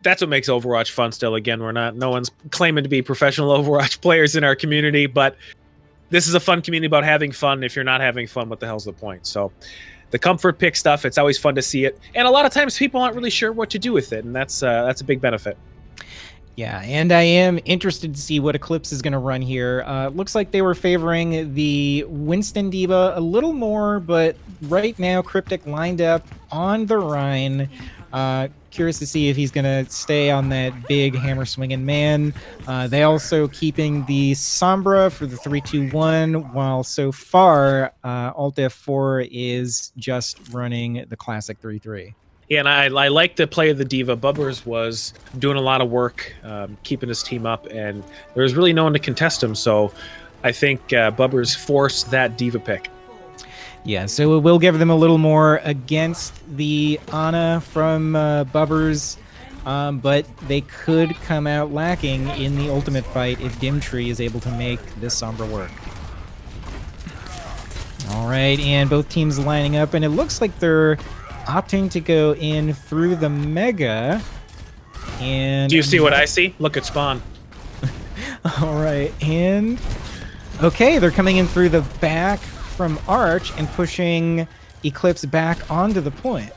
That's what makes Overwatch fun still. Again, no one's claiming to be professional Overwatch players in our community, but this is a fun community about having fun. If you're not having fun, what the hell's the point? So the comfort pick stuff, it's always fun to see it. And a lot of times people aren't really sure what to do with it, and that's a big benefit. Yeah, and I am interested to see what Eclipse is going to run here. Looks like they were favoring the Winston Diva a little more, but right now Cryptic lined up on the Rhine. Curious to see if he's going to stay on that big hammer swinging man. They also keeping the Sombra for the 3-2-1, while so far Alt F4 is just running the classic 3-3. Yeah, and I like the play of the Diva. Bubbers was doing a lot of work, keeping his team up, and there was really no one to contest him. So I think Bubbers forced that Diva pick. Yeah, so it will give them a little more against the Ana from Bubbers, but they could come out lacking in the ultimate fight if Dimtree is able to make this Sombra work. All right, and both teams lining up, and it looks like they're opting to go in through the Mega. And do you see what I see? Look at Spawn. All right, and okay, they're coming in through the back from Arch and pushing Eclipse back onto the point.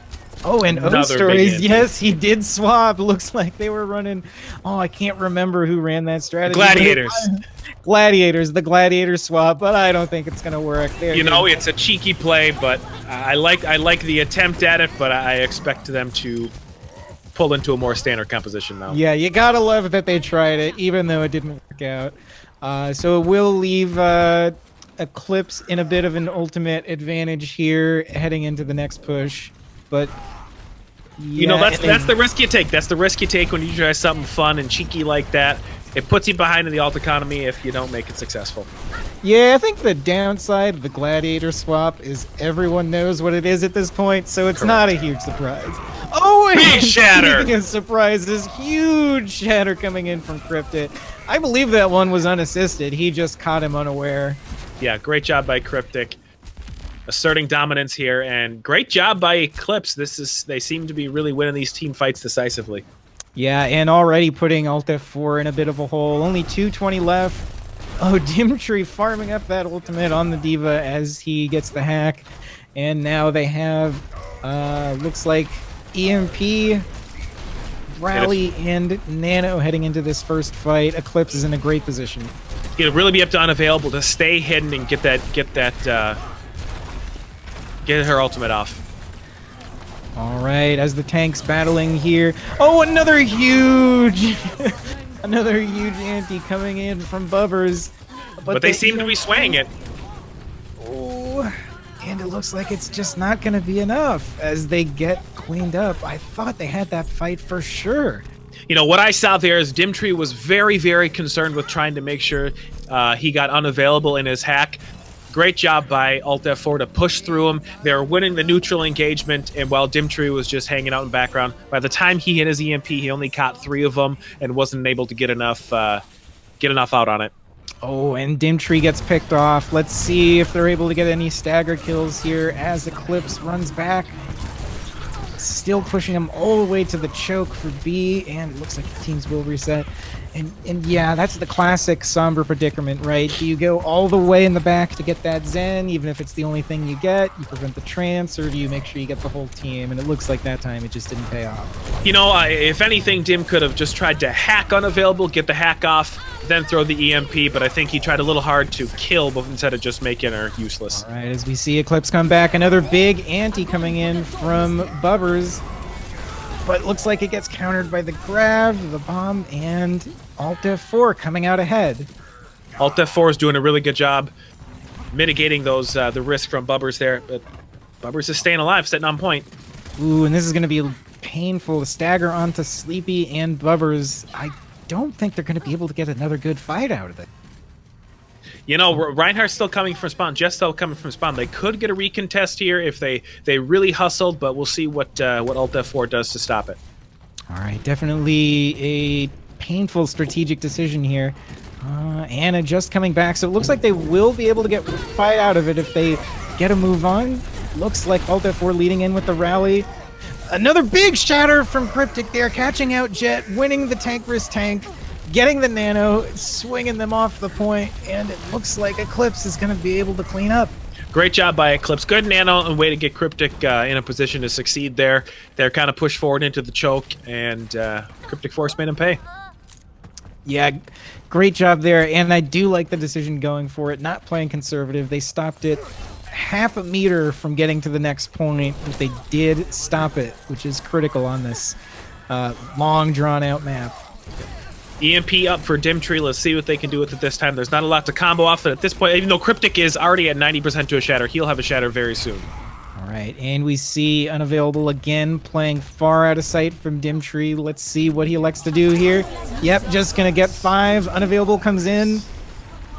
Oh, and O Stories, yes, he did swap. Looks like they were running. Oh, I can't remember who ran that strategy. Gladiators. The Gladiator swap, but I don't think it's gonna work. It's a cheeky play, but I like the attempt at it, but I expect them to pull into a more standard composition now. Yeah, you gotta love that they tried it, even though it didn't work out. So it will leave Eclipse in a bit of an ultimate advantage here, heading into the next push. But yeah, that's the risk you take. That's the risk you take when you try something fun and cheeky like that. It puts you behind in the alt economy if you don't make it successful. Yeah, I think the downside of the Gladiator swap is everyone knows what it is at this point, so it's not a huge surprise. Oh, and Shatter! Speaking of surprises, huge Shatter coming in from Cryptic. I believe that one was unassisted. He just caught him unaware. Yeah, great job by Cryptic. Asserting dominance here, and great job by Eclipse. They seem to be really winning these team fights decisively. Yeah, and already putting Alt F4 in a bit of a hole. Only 220 left. Oh, Dimtree farming up that ultimate on the Diva as he gets the hack. And now they have, looks like EMP, Rally, and Nano heading into this first fight. Eclipse is in a great position. It'll really be up to Unavailable to stay hidden and get her ultimate off. All right, as the tank's battling here. Oh, another huge anti coming in from Bubbers. But they seem to be swaying it. Oh, and it looks like it's just not going to be enough as they get cleaned up. I thought they had that fight for sure. What I saw there is Dimtree was very, very concerned with trying to make sure he got Unavailable in his hack. Great job by Alt F4 to push through him. They were winning the neutral engagement, and while Dimtree was just hanging out in the background, by the time he hit his EMP, he only caught 3 of them and wasn't able to get enough out on it. Oh, and Dimtree gets picked off. Let's see if they're able to get any stagger kills here as Eclipse runs back. still pushing him all the way to the choke for B, and it looks like the teams will reset. And yeah, that's the classic Sombra predicament, right? Do you go all the way in the back to get that Zen, even if it's the only thing you get, you prevent the trance, or do you make sure you get the whole team? And it looks like that time it just didn't pay off. You know, if anything, Dim could have just tried to hack unavailable, get the hack off, then throw the EMP, but I think he tried a little hard to kill instead of just making her useless. All right, as we see Eclipse come back, another big anti coming in from Bubbers. But it looks like it gets countered by the grab, the bomb, and Alt F4 coming out ahead. Alt F4 is doing a really good job mitigating those the risk from Bubbers there, but Bubbers is staying alive, sitting on point. Ooh, and this is going to be painful to stagger onto Sleepy and Bubbers. I don't think they're going to be able to get another good fight out of it. You know, Reinhardt's still coming from spawn, Jess still coming from spawn. They could get a recontest here if they really hustled, but we'll see what Alt F4 does to stop it. All right, definitely a painful strategic decision here. Anna just coming back, so it looks like they will be able to get fight out of it if they get a move on. Looks like Alt F4 leading in with the rally. Another big shatter from Cryptic there, catching out Jet, winning the tank versus tank, getting the nano, swinging them off the point, and it looks like Eclipse is going to be able to clean up. Great job by Eclipse. Good nano and way to get Cryptic in a position to succeed there. They're kind of pushed forward into the choke, and Cryptic Force made him pay. Yeah, great job there, and I do like the decision going for it, not playing conservative. They stopped it half a meter from getting to the next point, but they did stop it, which is critical on this long, drawn-out map. EMP up for Dimtree. Let's see what they can do with it this time. There's not a lot to combo off it at this point. Even though Cryptic is already at 90% to a shatter, he'll have a shatter very soon. All right, and we see Unavailable again playing far out of sight from Dimtree. Let's see what he elects to do here. Yep, just going to get 5. Unavailable comes in.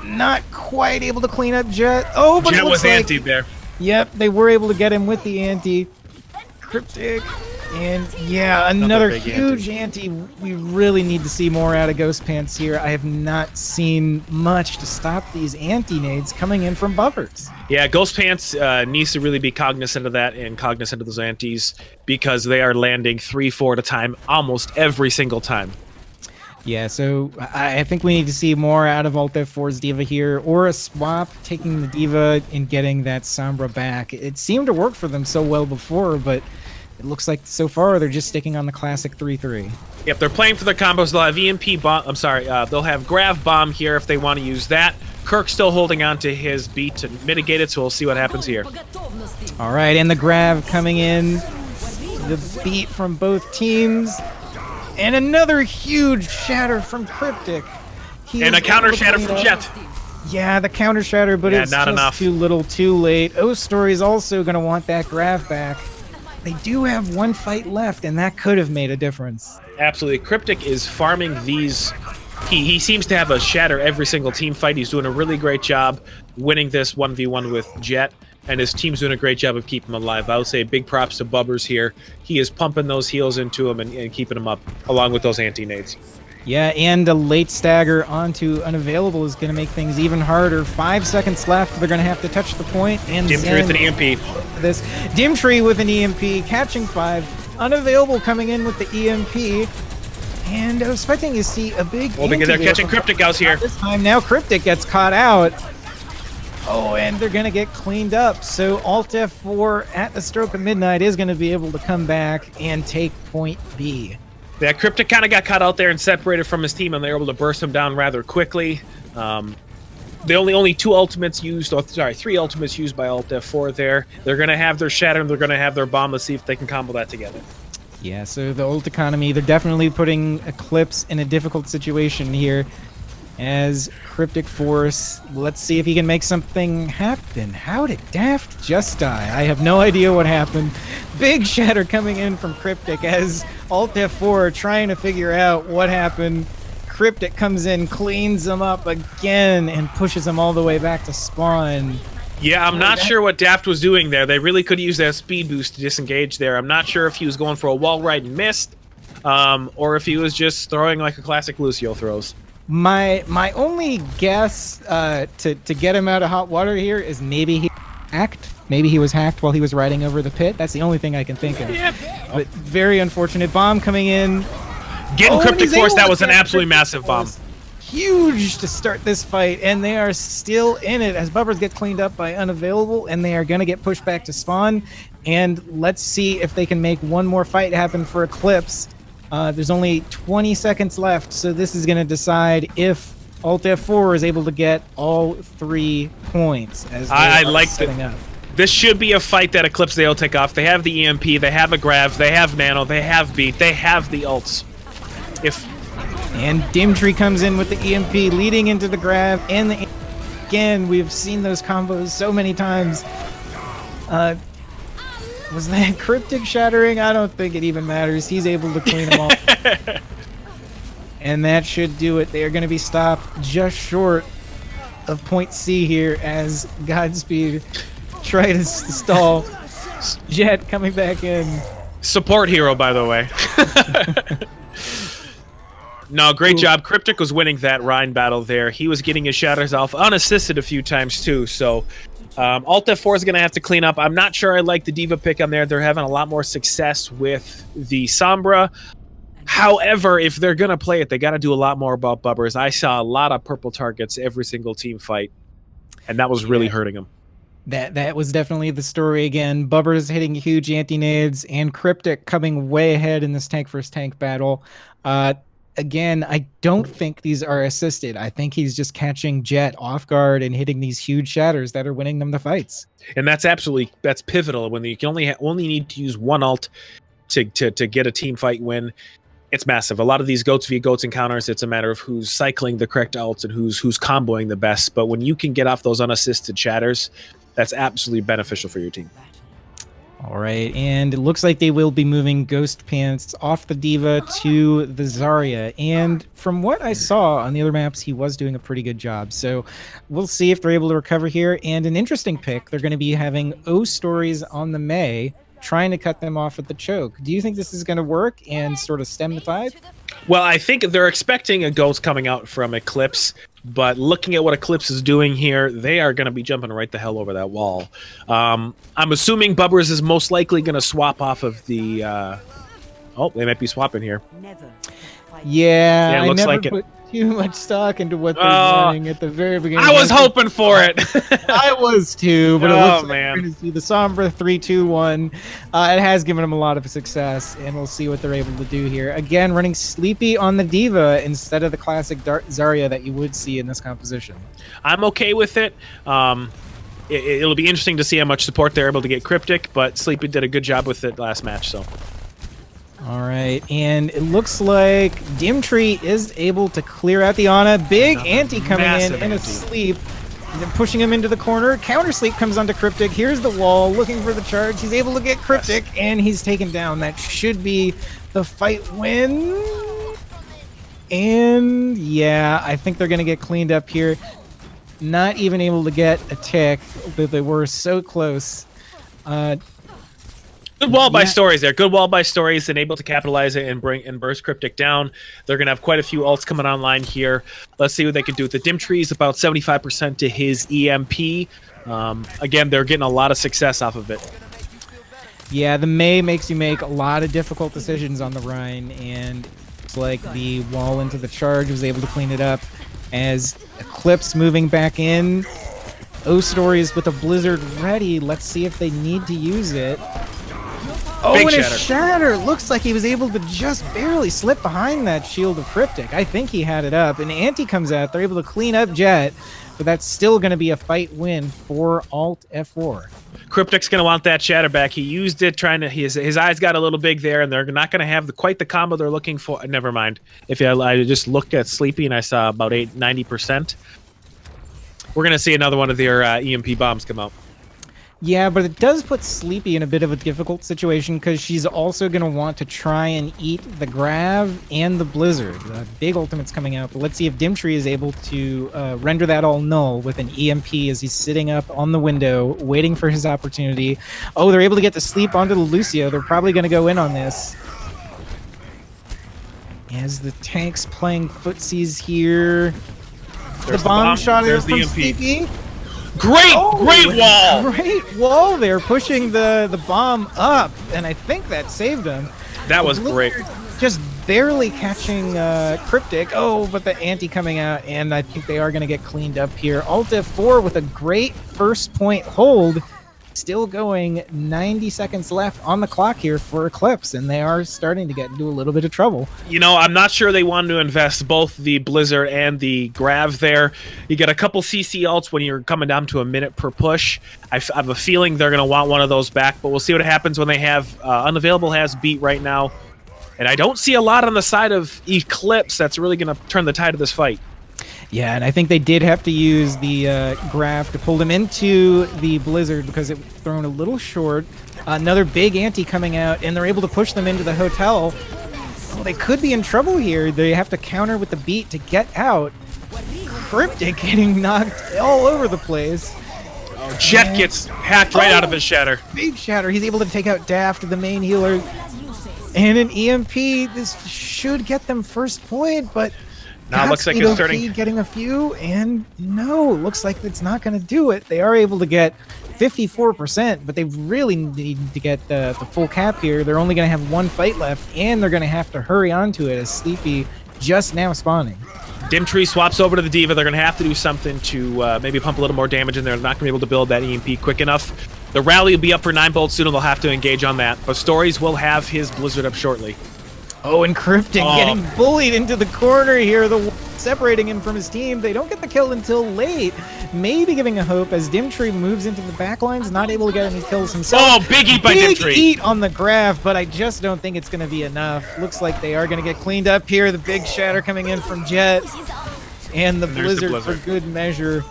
Not quite able to clean up Jet. Oh, but Jet was like, anti there. Yep, they were able to get him with the anti. Cryptic. And yeah, another huge anti. We really need to see more out of Ghost Pants here. I have not seen much to stop these anti-nades coming in from Bubbers. Yeah, Ghost Pants needs to really be cognizant of that and cognizant of those antis because they are landing 3-4 at a time almost every single time. Yeah, so I think we need to see more out of Alt F4's Diva here, or a swap, taking the Diva and getting that Sombra back. It seemed to work for them so well before, but it looks like so far they're just sticking on the classic 3-3. Yep, they're playing for their combos. They'll have EMP bomb. I'm sorry, they'll have Grav bomb here if they want to use that. Kirk's still holding on to his beat to mitigate it, so we'll see what happens here. All right, and the Grav coming in. The beat from both teams. And another huge shatter from Cryptic. And a counter shatter from Jet. Yeah, the counter shatter, but it's not just enough. Too little, too late. O-Story is also going to want that Grav back. They do have one fight left, and that could have made a difference. Absolutely. Cryptic is farming these. He seems to have a shatter every single team fight. He's doing a really great job winning this 1v1 with Jet, and his team's doing a great job of keeping him alive. I would say big props to Bubbers here. He is pumping those heals into him and keeping him up, along with those anti-nades. Yeah, and a late stagger onto Unavailable is going to make things even harder. 5 seconds left. They're going to have to touch the point. And Dimtree with an EMP. This Dimtree with an EMP, catching 5. Unavailable coming in with the EMP. And I was expecting to see a big. Well, because they're catching Cryptic out here. This time now Cryptic gets caught out. Oh, and they're going to get cleaned up. So Alt F4 at the stroke of midnight is going to be able to come back and take point B. Yeah, Cryptic kind of got caught out there and separated from his team, and they were able to burst him down rather quickly. The only 2 ultimates used, or sorry, 3 ultimates used by Alt F4 there. They're going to have their shatter, and they're going to have their bomb. Let's see if they can combo that together. Yeah, so the ult economy, they're definitely putting Eclipse in a difficult situation here. As Cryptic Force, let's see if he can make something happen. How did Daft just die? I have no idea what happened. Big shatter coming in from Cryptic as Alt F4 trying to figure out what happened. Cryptic comes in, cleans him up again, and pushes him all the way back to spawn. Yeah, I'm not sure what Daft was doing there. They really could use that speed boost to disengage there. I'm not sure if he was going for a wall ride and missed, or if he was just throwing like a classic Lucio throws. My only guess to get him out of hot water here is maybe he hacked. Maybe he was hacked while he was riding over the pit. That's the only thing I can think of. Yep. But very unfortunate. Bomb coming in. Getting and Cryptic he's Force, able that to was an get absolutely Cryptic massive bomb. Force. Huge to start this fight, and they are still in it as Bubbers get cleaned up by Unavailable, and they are going to get pushed back to spawn. And let's see if they can make one more fight happen for Eclipse. There's only 20 seconds left, so this is going to decide if Alt F4 is able to get all 3 points. As I like setting up. This should be a fight that Eclipse they'll take off. They have the EMP, they have a Grav, they have Nano, they have Beat, they have the ults. And Dimtree comes in with the EMP, leading into the grab, and again, we've seen those combos so many times. Was that Cryptic shattering? I don't think it even matters. He's able to clean them all. And that should do it. They are going to be stopped just short of point C here as Godspeed try to stall. Jet coming back in. Support hero, by the way. No, great job. Cryptic was winning that Rhine battle there. He was getting his shatters off unassisted a few times too. So Alt F4 is going to have to clean up. I'm not sure I like the Diva pick on there. They're having a lot more success with the Sombra. However, if they're going to play it, they got to do a lot more about Bubbers. I saw a lot of purple targets every single team fight, and that was really hurting them. That was definitely the story again. Bubbers hitting huge anti-nades, and Cryptic coming way ahead in this tank versus tank battle. Again, I don't think these are assisted. I think he's just catching Jet off guard and hitting these huge shatters that are winning them the fights. And that's pivotal when you can only need to use one ult to get a team fight win. It's massive. A lot of these goats via goats encounters, it's a matter of who's cycling the correct ults and who's comboing the best. But when you can get off those unassisted shatters, that's absolutely beneficial for your team. All right, and it looks like they will be moving Ghost Pants off the Diva to the Zarya. And from what I saw on the other maps, he was doing a pretty good job. So we'll see if they're able to recover here. And an interesting pick, they're going to be having O Stories on the Mei, trying to cut them off at the choke. Do you think this is going to work and sort of stem the tide? Well, I think they're expecting a ghost coming out from Eclipse, but looking at what Eclipse is doing here, they are going to be jumping right the hell over that wall. I'm assuming Bubbers is most likely going to swap off of the... oh, they might be swapping here. Yeah, it looks like it. Put too much stock into what they're doing at the very beginning. I was hoping for it. I was too, but it looks like man. we're going to see the Sombra 3-2-1. It has given them a lot of success, and we'll see what they're able to do here. Again, running Sleepy on the Diva instead of the classic Zarya that you would see in this composition. I'm okay with it. It'll be interesting to see how much support they're able to get Cryptic, but Sleepy did a good job with it last match, so... All right, and it looks like Dimtree is able to clear out the Ana. Big anti coming in a sleep, pushing him into the corner. Counter sleep comes onto Cryptic. Here's the wall, looking for the charge. He's able to get Cryptic, and he's taken down. That should be the fight win. And yeah, I think they're going to get cleaned up here. Not even able to get a tick, but they were so close. Good wall by Stories there. Good wall by Stories and able to capitalize it and burst Cryptic down. They're going to have quite a few ults coming online here. Let's see what they can do. The Dimtree is about 75% to his EMP. Again, they're getting a lot of success off of it. Yeah, the Mei makes you make a lot of difficult decisions on the Rhine, and it's like the wall into the charge was able to clean it up as Eclipse moving back in. O-Stories with a Blizzard ready. Let's see if they need to use it. Oh, Big and shatter. a shatter! Looks like he was able to just barely slip behind that shield of Cryptic. I think he had it up. And Anti comes out. They're able to clean up Jet, but that's still going to be a fight win for Alt F4. Cryptic's going to want that shatter back. He used it trying to... His eyes got a little big there, and they're not going to have quite the combo they're looking for. Never mind. I just looked at Sleepy, and I saw about 90%. We're going to see another one of their EMP bombs come out. Yeah, but it does put Sleepy in a bit of a difficult situation because she's also going to want to try and eat the Grav and the Blizzard. Big ultimates coming out, but let's see if Dimtree is able to render that all null with an EMP as he's sitting up on the window waiting for his opportunity. Oh, they're able to get to sleep onto the Lucio. They're probably going to go in on this. As the tanks playing footsies here. There's the bomb shot There's from the EMP. Sleepy. Great wall. Great wall there, pushing the bomb up, and I think that saved him. That was great. Just barely catching Cryptic. Oh, but the anti coming out, and I think they are going to get cleaned up here. Alt F4 with a great first point hold. Still going, 90 seconds left on the clock here for Eclipse, and they are starting to get into a little bit of trouble. You know, I'm not sure they wanted to invest both the Blizzard and the Grav there. You get a couple CC ults when you're coming down to a minute per push. I have a feeling they're going to want one of those back, but we'll see what happens when they have Unavailable has beat right now. And I don't see a lot on the side of Eclipse that's really going to turn the tide of this fight. Yeah, and I think they did have to use the Graph to pull them into the Blizzard because it was thrown a little short. Another big anti coming out, and they're able to push them into the hotel. Oh, they could be in trouble here. They have to counter with the beat to get out. Cryptic getting knocked all over the place. Oh, Jet gets hacked right out of his shatter. Big shatter. He's able to take out Daft, the main healer. And an EMP. This should get them first point, but... Now it looks like it's starting. Getting a few, and no, looks like it's not going to do it. They are able to get 54%, but they really need to get the full cap here. They're only going to have one fight left, and they're going to have to hurry onto it as Sleepy just now spawning. Dimtree swaps over to the D.Va. They're going to have to do something to maybe pump a little more damage in there. They're not going to be able to build that EMP quick enough. The rally will be up for 9 bolts soon, and they'll have to engage on that. But Stories will have his Blizzard up shortly. Oh, and Cryptic getting bullied into the corner here, separating him from his team. They don't get the kill until late, maybe giving a hope as Dimtree moves into the backlines, not able to get any kills himself. Oh, big eat by Dimtree. Big eat on the Graph, but I just don't think it's going to be enough. Looks like they are going to get cleaned up here. The big shatter coming in from Jet, and the Blizzard for good measure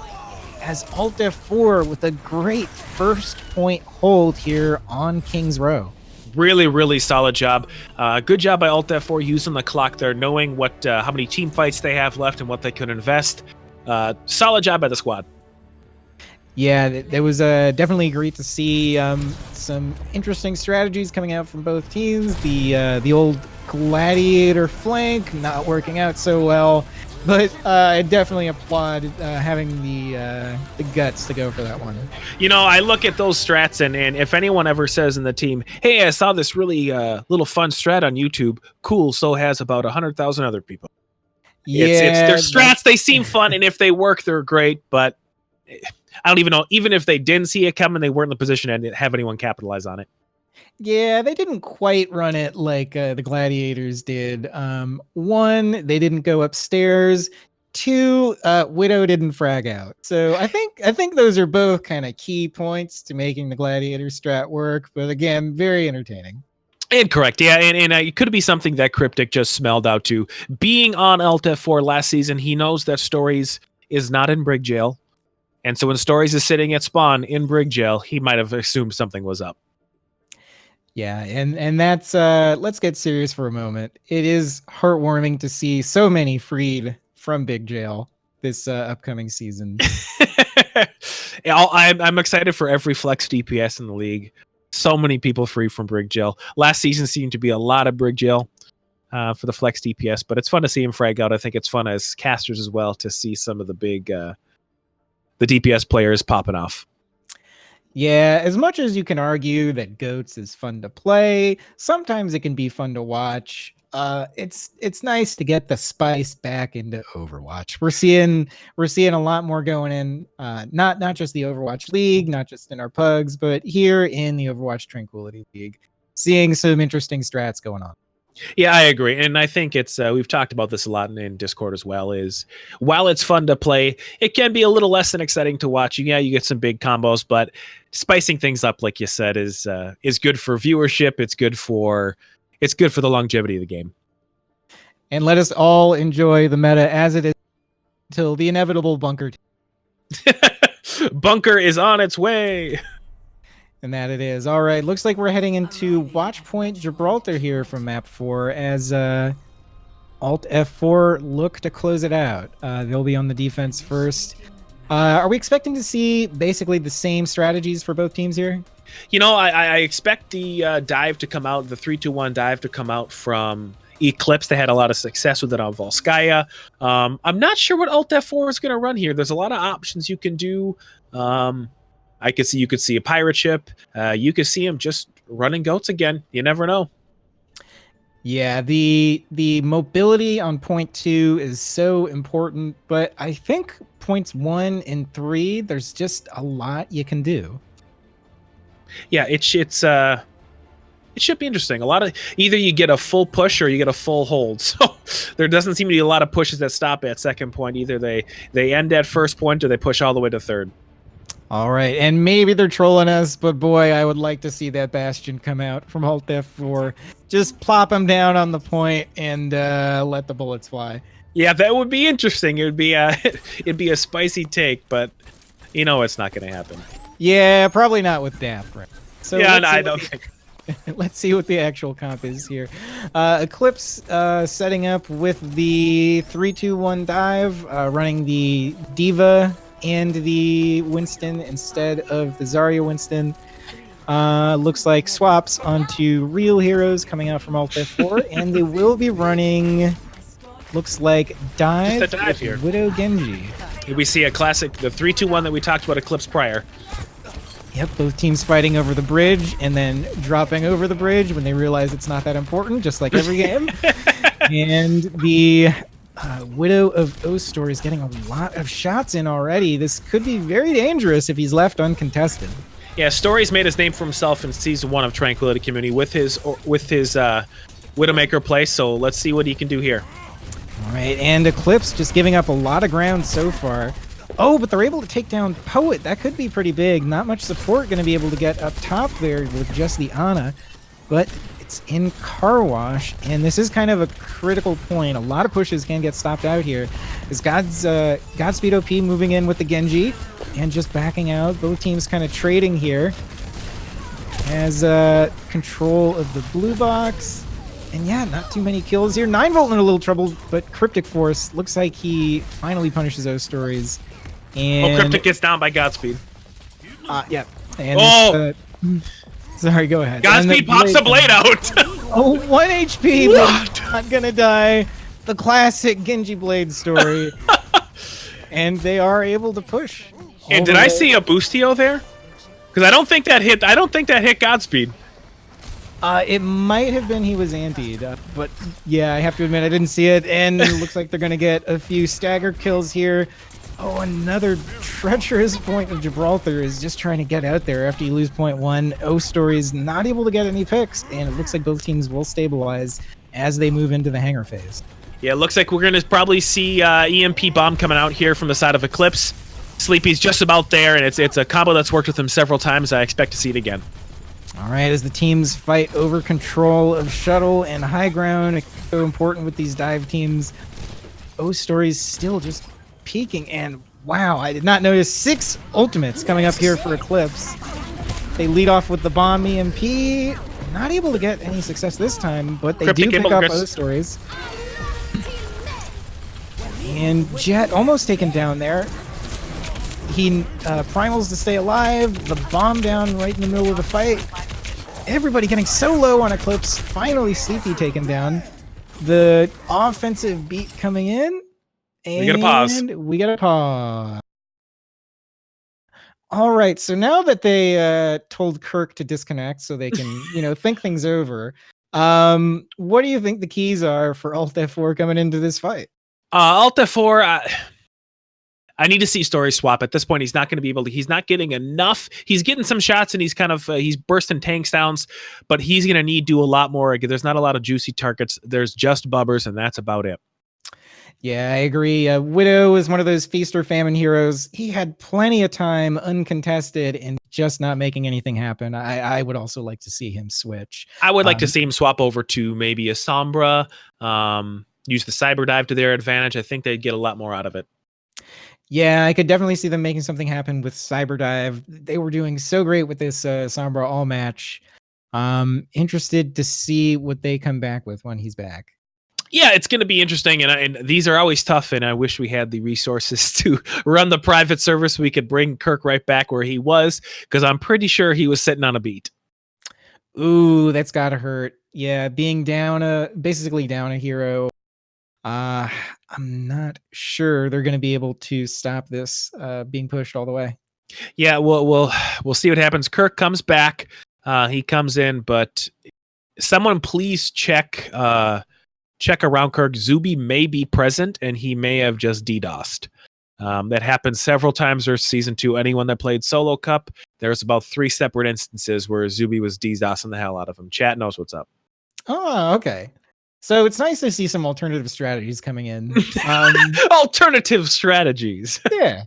as Alt F4 with a great first point hold here on King's Row. Really, really solid job. Good job by Alt F4 using the clock there, knowing what how many team fights they have left and what they could invest. Solid job by the squad. Yeah, it was definitely great to see some interesting strategies coming out from both teams. The old gladiator flank not working out so well, but I definitely applaud having the guts to go for that one. You know, I look at those strats, and if anyone ever says in the team, hey, I saw this really little fun strat on YouTube, cool, so has about 100,000 other people. Yeah, it's their strats, they seem fun, and if they work, they're great, but I don't even know, even if they didn't see it coming, they weren't in the position to have anyone capitalize on it. Yeah, they didn't quite run it like the Gladiators did. One, they didn't go upstairs. Two, Widow didn't frag out. So I think those are both kind of key points to making the Gladiator strat work. But again, very entertaining. And correct, yeah, and it could be something that Cryptic just smelled out to. Being on Alt F4 last season, he knows that Stories is not in Brig Jail. And so when Stories is sitting at spawn in Brig Jail, he might have assumed something was up. Yeah, and that's let's get serious for a moment. It is heartwarming to see so many freed from Big Jail this upcoming season. I'm excited for every flex DPS in the league. So many people free from Brig Jail. Last season seemed to be a lot of Brig Jail for the flex DPS, but it's fun to see him frag out. I think it's fun as casters as well to see some of the big the DPS players popping off. Yeah, as much as you can argue that GOATS is fun to play, sometimes it can be fun to watch. It's nice to get the spice back into Overwatch. We're seeing a lot more going in, not just the Overwatch League, not just in our pugs, but here in the Overwatch Tranquility League, seeing some interesting strats going on. Yeah, I agree. And I think it's, we've talked about this a lot in Discord as well, is while it's fun to play, it can be a little less than exciting to watch. Yeah, you get some big combos, but spicing things up, like you said, is good for viewership. It's good for the longevity of the game. And let us all enjoy the meta as it is until the inevitable bunker. Bunker is on its way. And that it is. All right, looks like we're heading into Watch Point Gibraltar here from map 4 as Alt F4 look to close it out. They'll be on the defense first. Are we expecting to see basically the same strategies for both teams here? You know, I expect the dive to come out, the 3-2-1 dive to come out from Eclipse. They had a lot of success with it on Volskaya. I'm not sure what Alt F4 is going to run here. There's a lot of options you can do. You could see a pirate ship. You could see him just running goats again. You never know. Yeah, the mobility on point 2 is so important, but I think points 1 and 3, there's just a lot you can do. Yeah, it should be interesting. A lot of either you get a full push or you get a full hold. So there doesn't seem to be a lot of pushes that stop at second point. Either they end at first point or they push all the way to third. All right, and maybe they're trolling us, but boy, I would like to see that Bastion come out from Alt F4. Just plop him down on the point and let the bullets fly. Yeah, that would be interesting. It would be it'd be a spicy take, but you know it's not going to happen. Yeah, probably not with Daft, right? So yeah, no, I don't think. Let's see what the actual comp is here. Eclipse setting up with the 3-2-1 dive, running the Diva and the Winston instead of the Zarya Winston. Looks like swaps onto real heroes coming out from Alt F4, and they will be running, looks like dive here. Widow Genji. We see a classic, the 3-2-1 that we talked about Eclipse prior. Yep, both teams fighting over the bridge and then dropping over the bridge when they realize it's not that important, just like every game. And the Widow of O-Store is getting a lot of shots in already. This could be very dangerous if he's left uncontested. Yeah, Story's made his name for himself in Season 1 of Tranquility Community with his Widowmaker play, so let's see what he can do here. All right, and Eclipse just giving up a lot of ground so far. Oh, but they're able to take down Poet. That could be pretty big. Not much support going to be able to get up top there with just the Ana. But it's in Car Wash, and this is kind of a critical point. A lot of pushes can get stopped out here. Is Godspeed OP moving in with the Genji and just backing out. Both teams kind of trading here. Has control of the blue box. And yeah, not too many kills here. 9Volt in a little trouble, but Cryptic Force looks like he finally punishes those stories. And Cryptic gets down by Godspeed. Yeah. And sorry, go ahead. Godspeed pops a blade out. Oh, 1 HP, but not gonna die. The classic Genji Blade story. And they are able to push. And did I see a boostio there? Because I don't think that hit Godspeed. It might have been he was antied, but yeah, I have to admit I didn't see it, and it looks like they're going to get a few stagger kills here. Oh, another treacherous point of Gibraltar is just trying to get out there after you lose point 1. O-Story is not able to get any picks, and it looks like both teams will stabilize as they move into the hangar phase. Yeah, it looks like we're going to probably see EMP bomb coming out here from the side of Eclipse. Sleepy's just about there, and it's a combo that's worked with him several times. I expect to see it again. All right, as the teams fight over control of shuttle and high ground, it's so important with these dive teams. O-Story's still just peaking, and wow, I did not notice 6 ultimates coming up here for Eclipse. They lead off with the bomb EMP, not able to get any success this time, but they do pick up O-Stories. And Jet almost taken down there. He primals to stay alive, the bomb down right in the middle of the fight. Everybody getting so low on Eclipse, finally Sleepy taken down. The offensive beat coming in. And we get a pause. All right, so now that they told Kirk to disconnect so they can, think things over, what do you think the keys are for Alt F4 coming into this fight? Alt F4, I need to see Story swap. At this point, he's not going to be able to. He's not getting enough. He's getting some shots, and he's kind of he's bursting tanks down, but he's going to need to do a lot more. There's not a lot of juicy targets. There's just bubbers, and that's about it. Yeah, I agree. Widow is one of those feast or famine heroes. He had plenty of time uncontested and just not making anything happen. I would also like to see him switch. I would like to see him swap over to maybe a Sombra, use the cyber dive to their advantage. I think they'd get a lot more out of it. Yeah, I could definitely see them making something happen with cyber dive. They were doing so great with this Sombra all match. Interested to see what they come back with when he's back. Yeah, it's going to be interesting, and these are always tough, and I wish we had the resources to run the private service so we could bring Kirk right back where he was, because I'm pretty sure he was sitting on a beat. Ooh, that's got to hurt. Yeah, being down basically down a hero. Uh, I'm not sure they're going to be able to stop this being pushed all the way. Yeah, we'll see what happens. Kirk comes back. He comes in, but someone please check around Kirk. Zuby may be present, and he may have just DDoSed. That happened several times during season 2. Anyone that played Solo Cup, there's about 3 separate instances where Zuby was DDoSing the hell out of him. Chat knows what's up. Oh, okay. So it's nice to see some alternative strategies coming in. Alternative strategies. Yeah.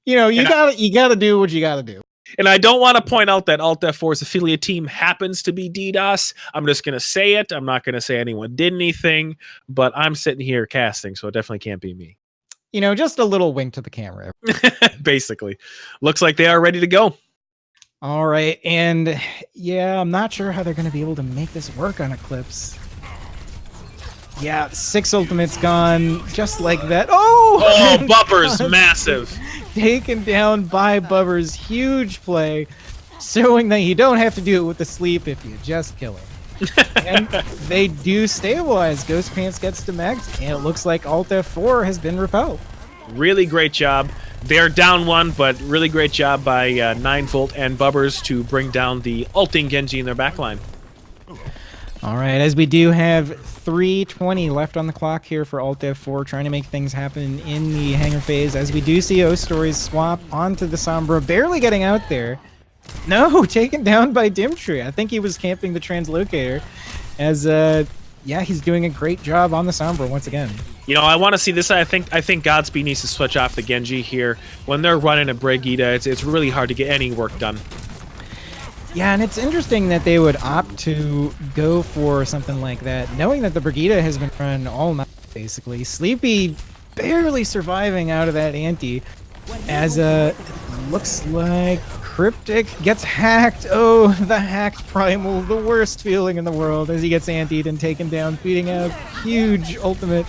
You gotta do what you gotta do. And I don't want to point out that Alt F4's affiliate team happens to be DDoS. I'm just going to say it. I'm not going to say anyone did anything, but I'm sitting here casting, so it definitely can't be me. Just a little wink to the camera. Basically. Looks like they are ready to go. All right. And yeah, I'm not sure how they're going to be able to make this work on Eclipse. Yeah, 6 ultimates gone just like that. Oh, Bubber's massive. Taken down by Bubber's. Huge play, showing that you don't have to do it with the sleep if you just kill him. And they do stabilize. Ghost Pants gets demeched, and it looks like Alt F4 has been repelled. Really great job. They're down 1, but really great job by 9volt and Bubbers to bring down the ulting Genji in their backline. All right, as we do have 3:20 left on the clock here for Alt F4, trying to make things happen in the hangar phase, as we do see O-Stories swap onto the Sombra, barely getting out there. No, taken down by Dimtree. I think he was camping the translocator, as yeah, he's doing a great job on the Sombra once again. I want to see this. I think Godspeed needs to switch off the Genji here. When they're running a Brigitte, it's really hard to get any work done. Yeah, and it's interesting that they would opt to go for something like that, knowing that the Brigitte has been run all night, basically. Sleepy barely surviving out of that ante, as looks like Cryptic gets hacked. Oh, the hacked Primal, the worst feeling in the world, as he gets antied and taken down, feeding out huge ultimate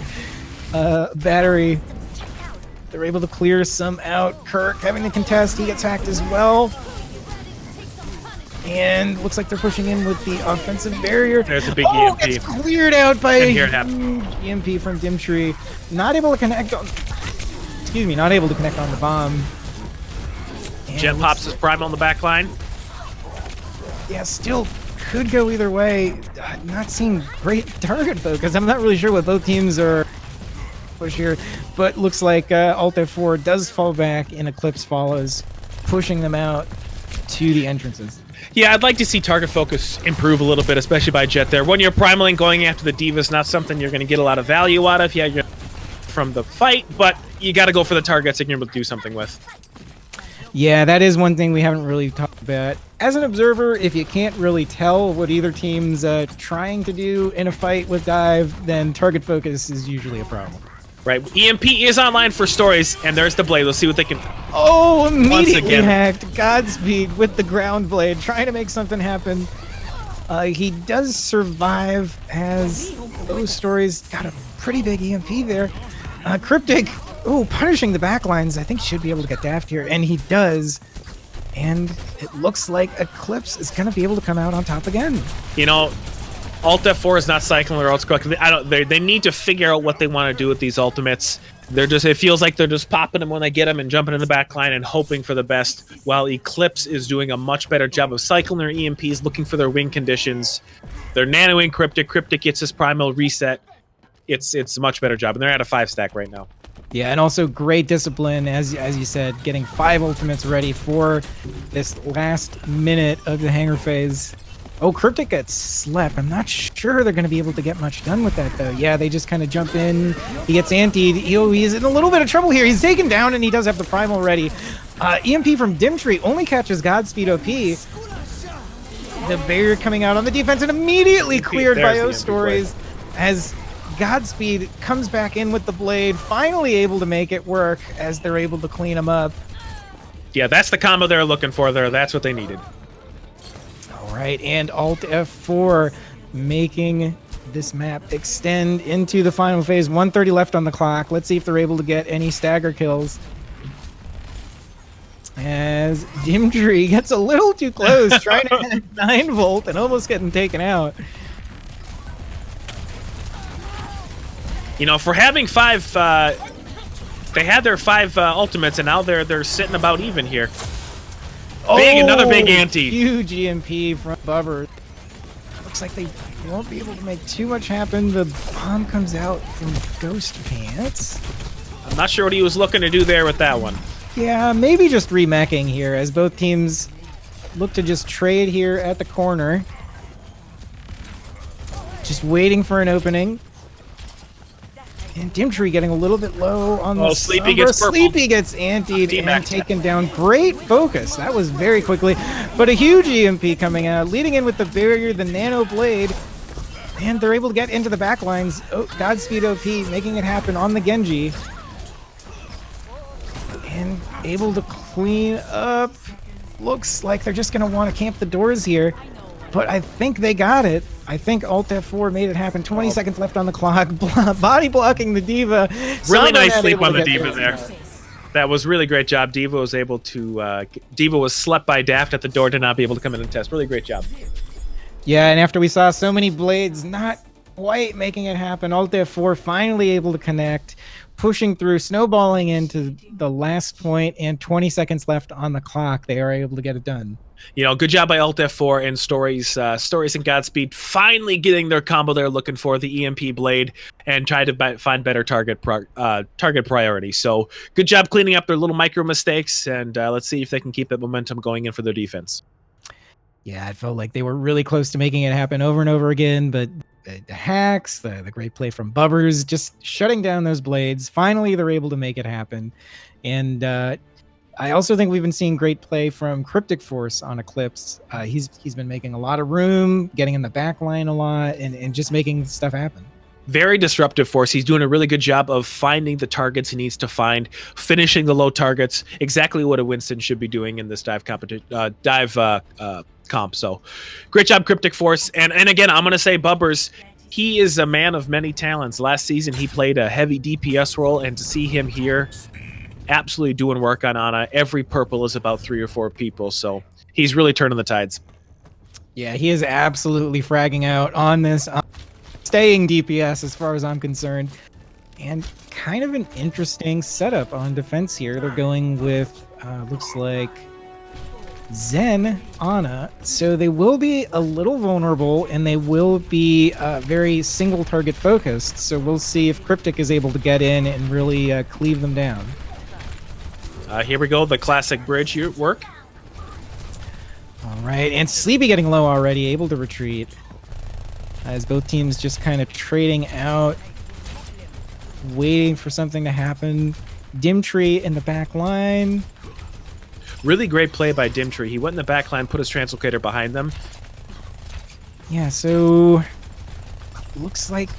battery. They're able to clear some out. Kirk having to contest, he gets hacked as well. And looks like they're pushing in with the offensive barrier. There's a big EMP. It's cleared out by a huge happen. EMP from Dimtree. Not able to connect on... Excuse me, not able to connect on the bomb. Jet pops his Primal on the back line. Yeah, still could go either way. Not seeing great target focus. I'm not really sure what both teams are push here, but looks like Alt F4 does fall back and Eclipse follows, pushing them out to the entrances. Yeah, I'd like to see target focus improve a little bit, especially by Jet there. When you're primaling, going after the D.Va is not something you're going to get a lot of value out of. Yeah, you're from the fight, but you got to go for the targets that you're able to do something with. Yeah, that is one thing we haven't really talked about. As an observer, if you can't really tell what either team's trying to do in a fight with Dive, then target focus is usually a problem. Right, EMP is online for Stories, and there's the blade. Let's see what they can... Oh, immediately hacked. Godspeed with the ground blade, trying to make something happen. He does survive, as those Stories got a pretty big EMP there. Cryptic, punishing the backlines. I think should be able to get daft here, and he does. And it looks like Eclipse is going to be able to come out on top again. Alt F4 is not cycling their ults correctly. They need to figure out what they want to do with these ultimates. It feels like they're just popping them when they get them and jumping in the back line and hoping for the best, while Eclipse is doing a much better job of cycling their EMPs, looking for their win conditions. They're nanoing Cryptic. Cryptic gets his primal reset. It's a much better job, and they're at a 5-stack right now. Yeah, and also great discipline, as you said, getting 5 ultimates ready for this last minute of the hangar phase. Oh, Cryptic gets slept. I'm not sure they're going to be able to get much done with that, though. Yeah, they just kind of jump in. He gets antied. He's in a little bit of trouble here. He's taken down, and he does have the primal ready. EMP from Dimtree only catches Godspeed OP. The barrier coming out on the defense and immediately cleared by O-Stories as Godspeed comes back in with the blade, finally able to make it work as they're able to clean him up. Yeah, that's the combo they're looking for there. That's what they needed. All right, and Alt F4 making this map extend into the final phase. 1:30 left on the clock. Let's see if they're able to get any stagger kills. As Dimtree gets a little too close, trying to hit 9 volt and almost getting taken out. You know, for having 5, they had their 5 ultimates, and now they're sitting about even here. Another big ante. Huge EMP from Bubber. Looks like they won't be able to make too much happen. The bomb comes out from Ghost Pants. I'm not sure what he was looking to do there with that one. Yeah, maybe just remeching here as both teams look to just trade here at the corner. Just waiting for an opening. And Dimtree getting a little bit low on the Sleepy gets purple. Sleepy gets antied and taken down. Great focus. That was very quickly. But a huge EMP coming out, leading in with the barrier, the Nano Blade. And they're able to get into the back lines. Oh, Godspeed OP making it happen on the Genji. And able to clean up. Looks like they're just going to want to camp the doors here. But I think they got it. I think Alt F4 made it happen. 20 seconds left on the clock. Body blocking the Diva. Really nice sleep on the Diva there. That was really great job. Diva was able to... Diva was slept by Daft at the door to not be able to come in and test. Really great job. Yeah, and after we saw so many blades not quite making it happen, Alt F4 finally able to connect, pushing through, snowballing into the last point, and 20 seconds left on the clock. They are able to get it done. You know, good job by Alt F4 and Stories and Godspeed finally getting their combo they're looking for, the EMP Blade, and try to find better target priority. So good job cleaning up their little micro mistakes, and let's see if they can keep that momentum going in for their defense. Yeah, it felt like they were really close to making it happen over and over again, but the hacks, the great play from Bubbers, just shutting down those blades. Finally, they're able to make it happen. And I also think we've been seeing great play from Cryptic Force on Eclipse. He's been making a lot of room, getting in the back line a lot, and just making stuff happen. Very disruptive force. He's doing a really good job of finding the targets he needs to find, finishing the low targets, exactly what a Winston should be doing in this comp. So great job, Cryptic Force. And again, I'm going to say Bubbers, he is a man of many talents. Last season, he played a heavy DPS role, and to see him here absolutely doing work on Ana. Every purple is about 3 or 4 people, so he's really turning the tides. Yeah, he is absolutely fragging out on this, staying DPS as far as I'm concerned. And kind of an interesting setup on defense here. They're going with, looks like, Zen, Ana, so they will be a little vulnerable and they will be very single target focused, so we'll see if Cryptic is able to get in and really cleave them down. Here we go, the classic bridge work. All right, and Sleepy getting low already, able to retreat as both teams just kind of trading out, waiting for something to happen. Dimtree in the back line. Really great play by Dimtree. He went in the back line, put his translocator behind them. Yeah, so looks like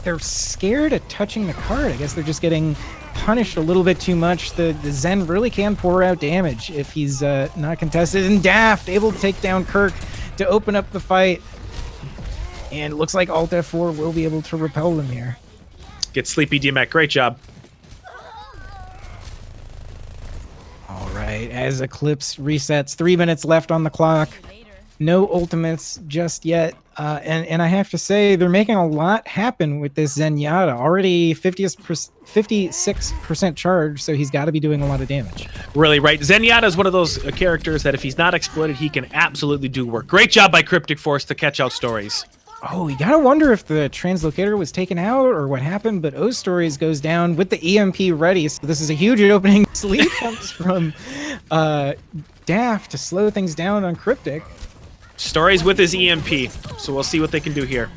they're scared of touching the card. I guess they're just getting punished a little bit too much. The Zen really can pour out damage if he's not contested. And Daft able to take down Kirk to open up the fight. And it looks like Alt F4 will be able to repel them here. Get Sleepy DMAC. Great job. All right, as Eclipse resets, 3 minutes left on the clock. No ultimates just yet. And I have to say, they're making a lot happen with this Zenyatta. Already 56% charge, so he's got to be doing a lot of damage. Really, right. Zenyatta is one of those characters that if he's not exploited, he can absolutely do work. Great job by Cryptic Force to catch out Stories. Oh, you gotta wonder if the translocator was taken out or what happened, but O Stories goes down with the EMP ready. So this is a huge opening. Sleep comes from Daft to slow things down on Cryptic. Stories with his EMP, so we'll see what they can do here.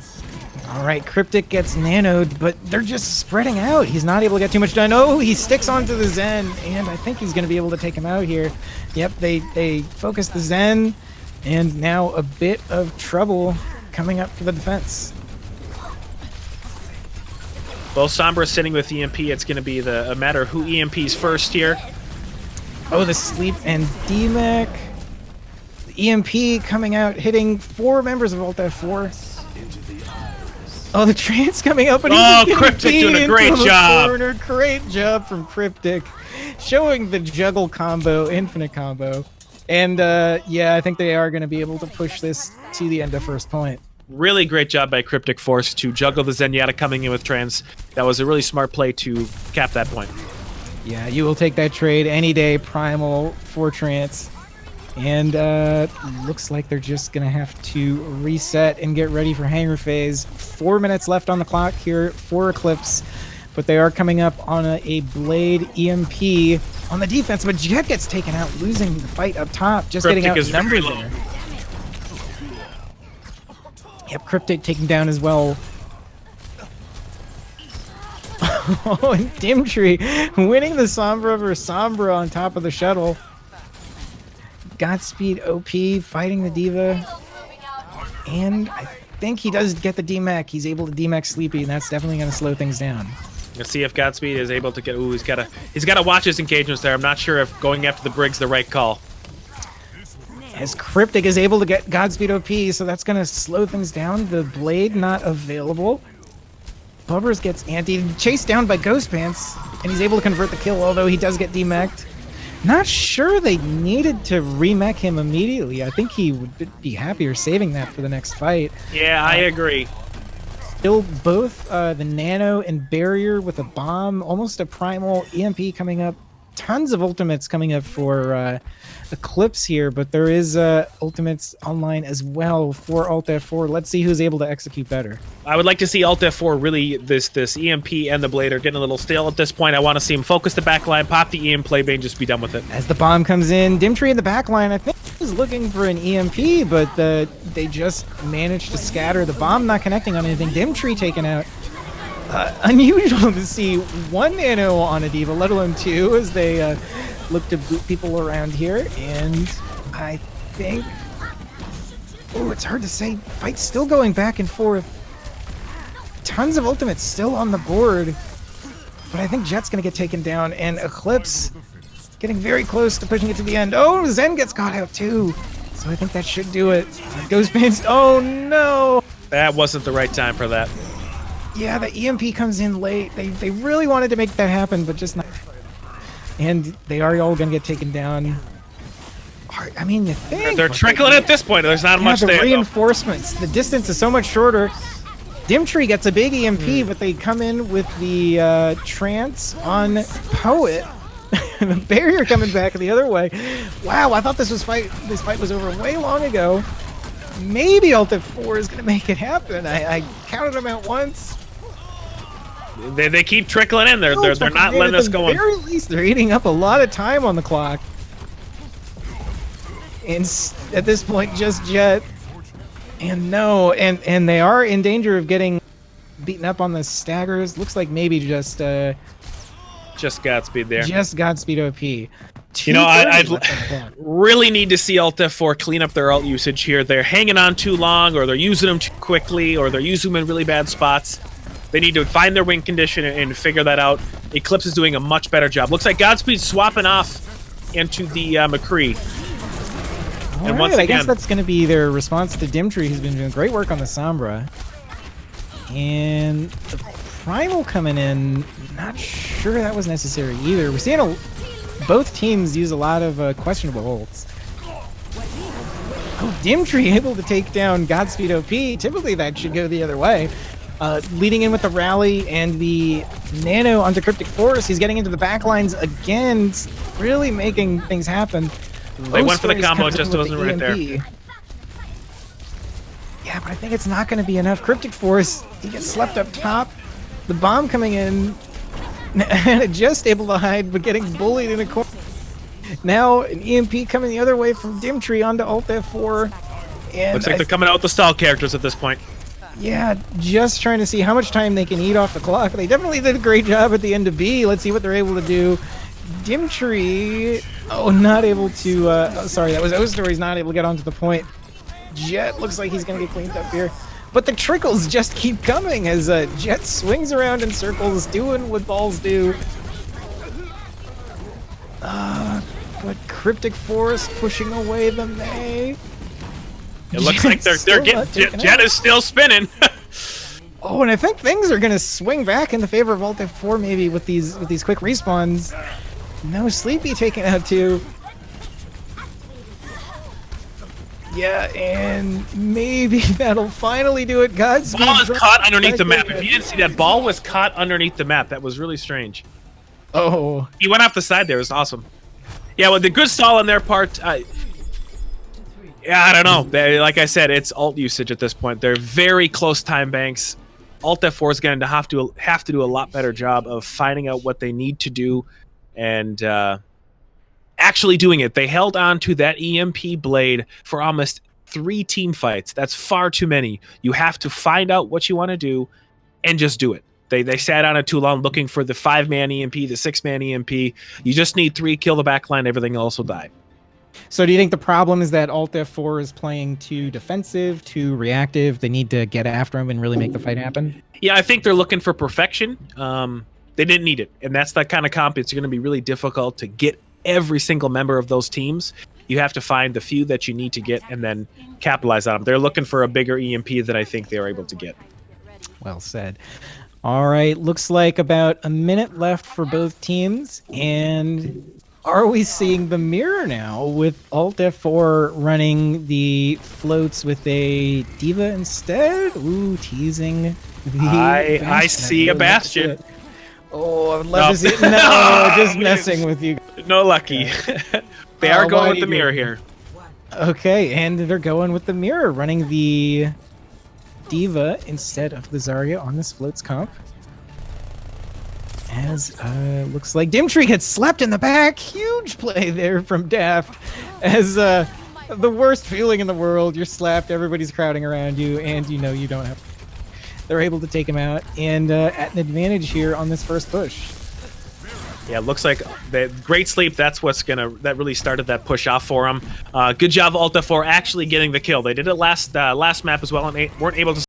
All right, Cryptic gets nanoed, but they're just spreading out. He's not able to get too much done. Oh, he sticks onto the Zen, and I think he's going to be able to take him out here. Yep, they focus the Zen, and now a bit of trouble coming up for the defense. Both Sombra sitting with EMP. It's going to be a matter of who EMPs first here. Oh, the Sleep and DMAC. The EMP coming out, hitting 4 members of Alt F4. Oh, the trance coming up, and he's Cryptic doing a great job. Corner. Great job from Cryptic, showing the juggle combo, infinite combo. And yeah, I think they are going to be able to push this to the end of first point. Really great job by Cryptic Force to juggle the Zenyatta coming in with Trance. That was a really smart play to cap that point. Yeah, you will take that trade any day, Primal for Trance. And looks like they're just going to have to reset and get ready for Hangar Phase. 4 minutes left on the clock here for Eclipse. But they are coming up on a Blade EMP on the defense. But Jet gets taken out, losing the fight up top. Just Cryptic getting is outnumbered very low. there. Yep, Cryptic taken down as well. Oh, and Dimtree winning the Sombra versus Sombra on top of the shuttle. Godspeed OP fighting the D.Va. And I think he does get the DMAC. He's able to DMAC Sleepy, and that's definitely going to slow things down. Let's see if Godspeed is able to get... Ooh, he's got to watch his engagements there. I'm not sure if going after the Brig's the right call. As Cryptic is able to get Godspeed OP, so that's going to slow things down. The Blade not available. Bubbers gets antied, chased down by Ghost Pants, and he's able to convert the kill, although he does get demeched. Not sure they needed to remech him immediately. I think he would be happier saving that for the next fight. Yeah, I agree. Still both the Nano and Barrier with a bomb, almost a Primal EMP coming up. Tons of ultimates coming up for Eclipse here, but there is ultimates online as well for Alt F4. Let's see who's able to execute better. I would like to see Alt F4 really, this EMP and the Blade are getting a little stale at this point. I want to see him focus the backline, pop the EM play bane, just be done with it. As the bomb comes in, Dimtree in the backline, I think was looking for an EMP, but they just managed to scatter. The bomb not connecting on anything. Dimtree taken out. Unusual to see one Nano on a D.Va, let alone two, as they look to boot people around here. And I think... Oh, it's hard to say. Fight's still going back and forth. Tons of ultimates still on the board. But I think Jet's going to get taken down. And Eclipse getting very close to pushing it to the end. Oh, Zen gets caught out too. So I think that should do it. Ghost Pants. Oh, no. That wasn't the right time for that. Yeah, the EMP comes in late. They really wanted to make that happen, but just not. And they are all going to get taken down. I mean, you think. They're trickling at this point. There's not much the there. Reinforcements. The distance is so much shorter. Dimtree gets a big EMP, but they come in with the Trance on Poet. The Barrier coming back the other way. Wow, I thought this fight was over way long ago. Maybe Alt F4 is going to make it happen. I counted them out once. They keep trickling in. They're not letting us go on. At the very least, they're eating up a lot of time on the clock. And at this point, just Jet. And no, and they are in danger of getting beaten up on the staggers. Looks like maybe just Godspeed there. Just Godspeed OP. You know, I really need to see Alt F4 clean up their ult usage here. They're hanging on too long, or they're using them too quickly, or they're using them in really bad spots. They need to find their win condition and figure that out. Eclipse is doing a much better job. Looks like Godspeed's swapping off into the McCree. And once I again, guess that's going to be their response to Dimtree, who's been doing great work on the Sombra. And the Primal coming in, not sure that was necessary either. We're seeing both teams use a lot of questionable ults. Oh, Dimtree able to take down Godspeed OP. Typically that should go the other way. Leading in with the rally and the Nano onto Cryptic Force. He's getting into the back lines again, really making things happen. They went for the combo, it just wasn't right there. Yeah, but I think it's not going to be enough. Cryptic Force, he gets slept up top. The bomb coming in, and just able to hide, but getting bullied in a corner. Now an EMP coming the other way from Dimtree onto Alt F4. And looks like they're coming out with the stall characters at this point. Yeah, just trying to see how much time they can eat off the clock. They definitely did a great job at the end of B. Let's see what they're able to do. Dimtree, not able to, sorry, that was O-Story. He's not able to get onto the point. Jet looks like he's going to get cleaned up here. But the trickles just keep coming as Jet swings around in circles, doing what balls do. But Cryptic Forest pushing away the May. It looks like they're getting... Jet is still spinning. Oh, and I think things are going to swing back in the favor of Alt F4 maybe with these quick respawns. No, Sleepy taken out too. Yeah, and maybe that'll finally do it. Godspeed. Ball was caught underneath the map. If you didn't see that, ball was caught underneath the map. That was really strange. Oh. He went off the side there. It was awesome. Yeah, well, the good stall on their part. Yeah, I don't know. Like I said, it's alt usage at this point. They're very close time banks. Alt F4 is going to have to do a lot better job of finding out what they need to do and actually doing it. They held on to that EMP blade for almost 3 team fights. That's far too many. You have to find out what you want to do and just do it. They sat on it too long looking for the 5-man EMP, the 6-man EMP. You just need 3, kill the backline, everything else will die. So do you think the problem is that Alt F4 is playing too defensive, too reactive? They need to get after him and really make the fight happen? Yeah, I think they're looking for perfection. They didn't need it. And that's that kind of comp. It's going to be really difficult to get every single member of those teams. You have to find the few that you need to get and then capitalize on them. They're looking for a bigger EMP than I think they were able to get. Well said. All right, looks like about a minute left for both teams. And are we seeing the mirror now with Alt F4 running the floats with a Diva instead? Ooh, teasing. I see a Bastion. Oh, I would love to see it. No, just messing with you. No lucky. They are going with the mirror here. Okay, and they're going with the mirror, running the Diva instead of the Zarya on this floats comp. As looks like Dimtree gets slapped in the back. Huge play there from Daft. As the worst feeling in the world, you're slapped, everybody's crowding around you, and you know you don't have. They're able to take him out and at an advantage here on this first push. Yeah, it looks like the great sleep. That really started that push off for him. Good job, Alt F4 actually getting the kill. They did it last map as well and weren't able to